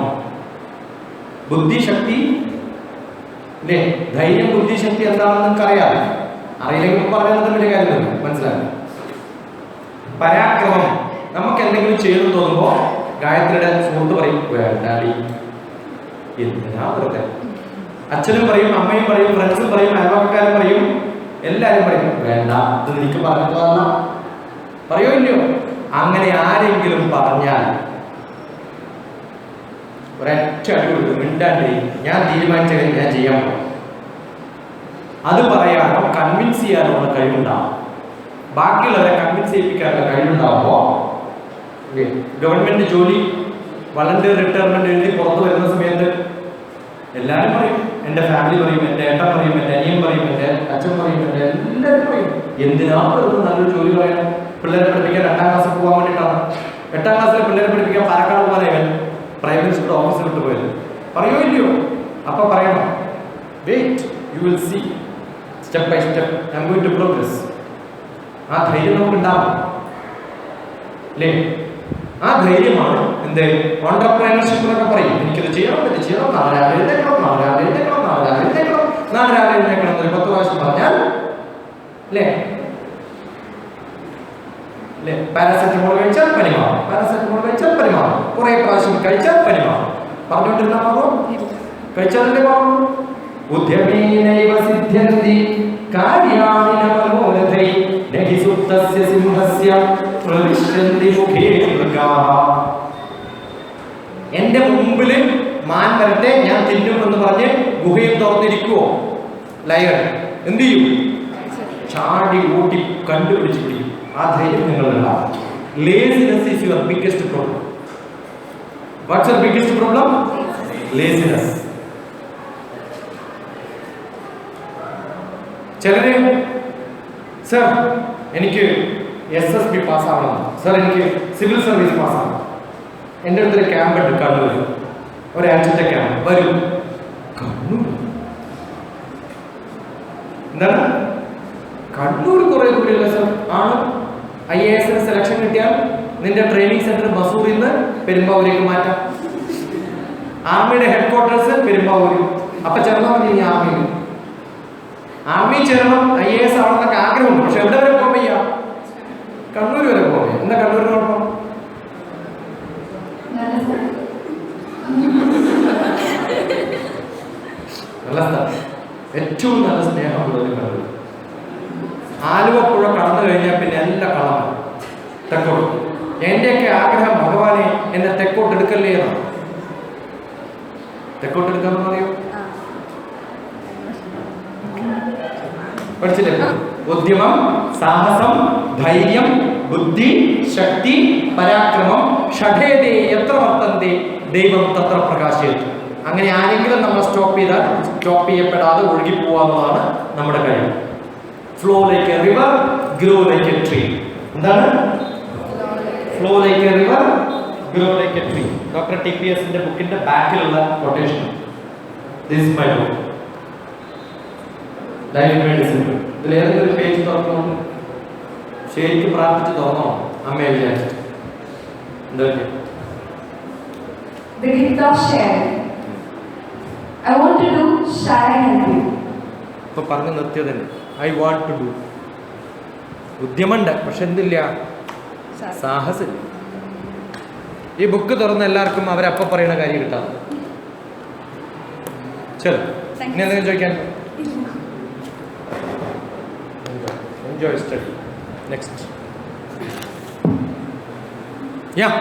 ബുദ്ധിശക്തി അല്ലേ? ധൈര്യം, ബുദ്ധിശക്തി എന്താണെന്ന് നിങ്ങൾക്ക് അറിയാം. അറിയില്ലെങ്കിൽ പറയുന്നത് വലിയ കാര്യമല്ല, മനസ്സിലായി. പരാക്രമം, നമുക്ക് എന്തെങ്കിലും ചെയ്തു തോന്നുമ്പോൾ ഗായത്രിയുടെ സുഹൃത്ത് പറയും വേണ്ടാടി, എന്തിനാ വെറുതെ. അച്ഛനും പറയും, അമ്മയും പറയും, ഫ്രണ്ട്സും പറയും, അയൽവക്കക്കാരും പറയും, എല്ലാവരും പറയും വേണ്ട, ഇത് എനിക്ക് പറഞ്ഞതല്ല. പറയോ ഇല്ലയോ? അങ്ങനെ ആരെങ്കിലും പറഞ്ഞാൽ ഒരൊറ്റ അടി കൊടുക്കും. മിണ്ടാണ്ടി, ഞാൻ തീരുമാനിച്ച കാര്യം ഞാൻ ചെയ്യാൻ പോകും. അത് പറയാനോ കൺവിൻസ് ചെയ്യാനോ ഉള്ള കഴിവുണ്ടാവും. ബാക്കിയുള്ളവരെ കൺവിൻസ് ചെയ്യിപ്പിക്കാനുള്ള കഴിവുണ്ടാവുമ്പോൾ ഗവൺമെന്റ് ജോലി വളണ്ടിയർ റിട്ടയർമെന്റ് എഴുതി പുറത്തു വരുന്ന സമയത്ത് എല്ലാവരും പറയും, എൻ്റെ ഫാമിലി പറയും, എൻ്റെ ഏട്ടൻ പറയും, എൻ്റെ അനിയൻ പറയും, എൻ്റെ അച്ഛൻ പറയും, എൻ്റെ എല്ലാവരും പറയും എന്തിനാ വെറുതെ നല്ലൊരു ജോലി പറയണം. പിള്ളേരെ പഠിപ്പിക്കാൻ 8ാം ക്ലാസ്സിൽ പോകാൻ വേണ്ടിയിട്ടാണ്. 8ാം ക്ലാസ്സിലെ പിള്ളേരെ പഠിപ്പിക്കാൻ പാലക്കാട് പോകാനായി പ്രൈം മിനിസ്റ്ററുടെ ഓഫീസിൽ വിട്ടു പോയത്. പറയോ ഇല്ലയോ? അപ്പൊ പറയണം wait, you will see. Step by step I am going to progress. ആ ധൈര്യം നമുക്ക് ഉണ്ടാവും അല്ലേ? ആ ധൈര്യമാണ് എന്ത് ഓൺട്രപ്രനർഷിപ്പ് എന്നൊക്കെ പറയും. എനിക്കത് ചെയ്യണം, ഇത് ചെയ്യണം, നാളെ രാവിലെ എഴുന്നേക്കണം, നാളെ രാവിലെ എഴുന്നേക്കണം, നാളെ രാവിലെ എഴുന്നേക്കണം, നാളെ രാവിലെ എഴുന്നേക്കണം എന്നൊരു 10 പ്രാവശ്യം പറഞ്ഞാൽ അല്ലേ? അല്ലേ? പാരാസെറ്റമോൾ കഴിച്ചാൽ പനി മാറും, പാരാസെറ്റമോൾ കഴിച്ചാൽ പനി മാറും, കുറെ പ്രാവശ്യം കഴിച്ചാൽ പനി മാറും. പറഞ്ഞുകൊണ്ടിരുന്നാൽ മാറും, കഴിച്ചാലല്ലേ മാറും. ഉദ്യമേനൈവ സിദ്ധ്യന്തി കാര്യാണി ന മനോരഥൈ നഹി സുപ്തസ്യ സിംഹസ്യ പ്രവിശ്യന്തി മുഖേ മൃഗാഃ. എന്റെ മുമ്പിൽ മാൻ വരട്ടെ, ഞാൻ തിന്നും എന്ന് പറഞ്ഞ് ഗുഹയും തുറന്നിരിക്കുവോ ലയൺ? എന്ത് ചെയ്യും? ചാടി ഓട്ടി കണ്ടുപിടിച്ച് പിടിക്കും. ആ ധൈര്യം നിങ്ങളുള്ള. Laziness is your biggest problem. What's your biggest problem? Laziness. ചിലര് സർ എനിക്ക് SSB പാസ്സാവണം, സർ എനിക്ക് സിവിൽ സർവീസ് പാസ്സാവണം. എൻ്റെ അടുത്തൊരു ക്യാമ്പ് ഉണ്ട് കണ്ണൂർ, ഒരാഴ്ചത്തെ ക്യാമ്പ്. വരും. കണ്ണൂർ എന്താണ്? കണ്ണൂർ കുറെ ദൂരമില്ല സർ. ആണ്. IAS സെലക്ഷൻ കിട്ടിയാൽ നിന്റെ ട്രെയിനിങ് സെന്റർ മസൂറിൽ നിന്ന് പെരുമ്പാവൂരേക്ക് മാറ്റാം. ആർമിയുടെ ഹെഡ്ക്വാർട്ടേഴ്സ് പെരുമ്പാവൂർ. അപ്പൊ ചേർന്നാൽ മതി നീ ആർമിയിൽ. ആർമി ചേരണം, IAS ആവണമെന്നൊക്കെ ആഗ്രഹമുണ്ട്. പക്ഷെ എവിടെ വരെ പോകാൻ വയ്യ? കണ്ണൂർ വരെ പോകാൻ വയ്യ. എന്താ കണ്ണൂരിന് കുഴപ്പം? നല്ല സ്ഥലം, ഏറ്റവും നല്ല സ്നേഹമുള്ളൊരു കണ്ണൂർ. ആലുവ പുഴ കടന്നു കഴിഞ്ഞാൽ പിന്നെ എല്ലാ കളമാണ് തെക്കോട്ട്. എന്റെയൊക്കെ ആഗ്രഹം ഭഗവാനെ എന്നെ തെക്കോട്ട് എടുക്കല്ലേ എന്നാണ്. തെക്കോട്ട് എടുക്കാമെന്ന് അറിയോ? പഠിച്ചില്ലേ? ഉദ്യമം, സാഹസം, ധൈര്യം, ബുദ്ധി, ശക്തി, പരാക്രമം, ഷഠേതേ എത്ര വർത്തന്തേ ദൈവം തത്ര പ്രകാശേതു. അങ്ങനെ ആരെങ്കിലും നമ്മൾ സ്റ്റോപ്പ് ചെയ്താൽ സ്റ്റോപ്പ് ചെയ്യപ്പെടാതെ ഒഴുകി പോവാന്നുള്ളതാണ് നമ്മുടെ കഴിവ്. Flow like a river, grow like a tree. എന്താണ്? Flow like a river, grow like a tree. Doctor TPS ബുക്കിന്റെ ബാക്കിലുള്ള കൊട്ടേഷൻ. This is my book, life medicine. ഇതിൽ ഏതൊരു പേജ് തുറക്കണം, ശരിക്കും പ്രാർത്ഥിച്ച് തുറന്നോ അമ്മയെ വിചാരിച്ചിട്ട്. എന്താ The gift of sharing. I want to do, shall I help you? ഇപ്പൊ പറഞ്ഞു നിർത്തിയതന്നെ. I want to do. ഉദ്യമമുണ്ട്, പക്ഷെ എന്തില്ല? സാഹസം. ഈ ബുക്ക് തുറന്ന എല്ലാവർക്കും അവരപ്പം പറയുന്ന കാര്യം കിട്ടാം. ശരി, ഇനി എന്തെങ്കിലും ചോദിക്കാൻ? Enjoy study. Next. Yeah.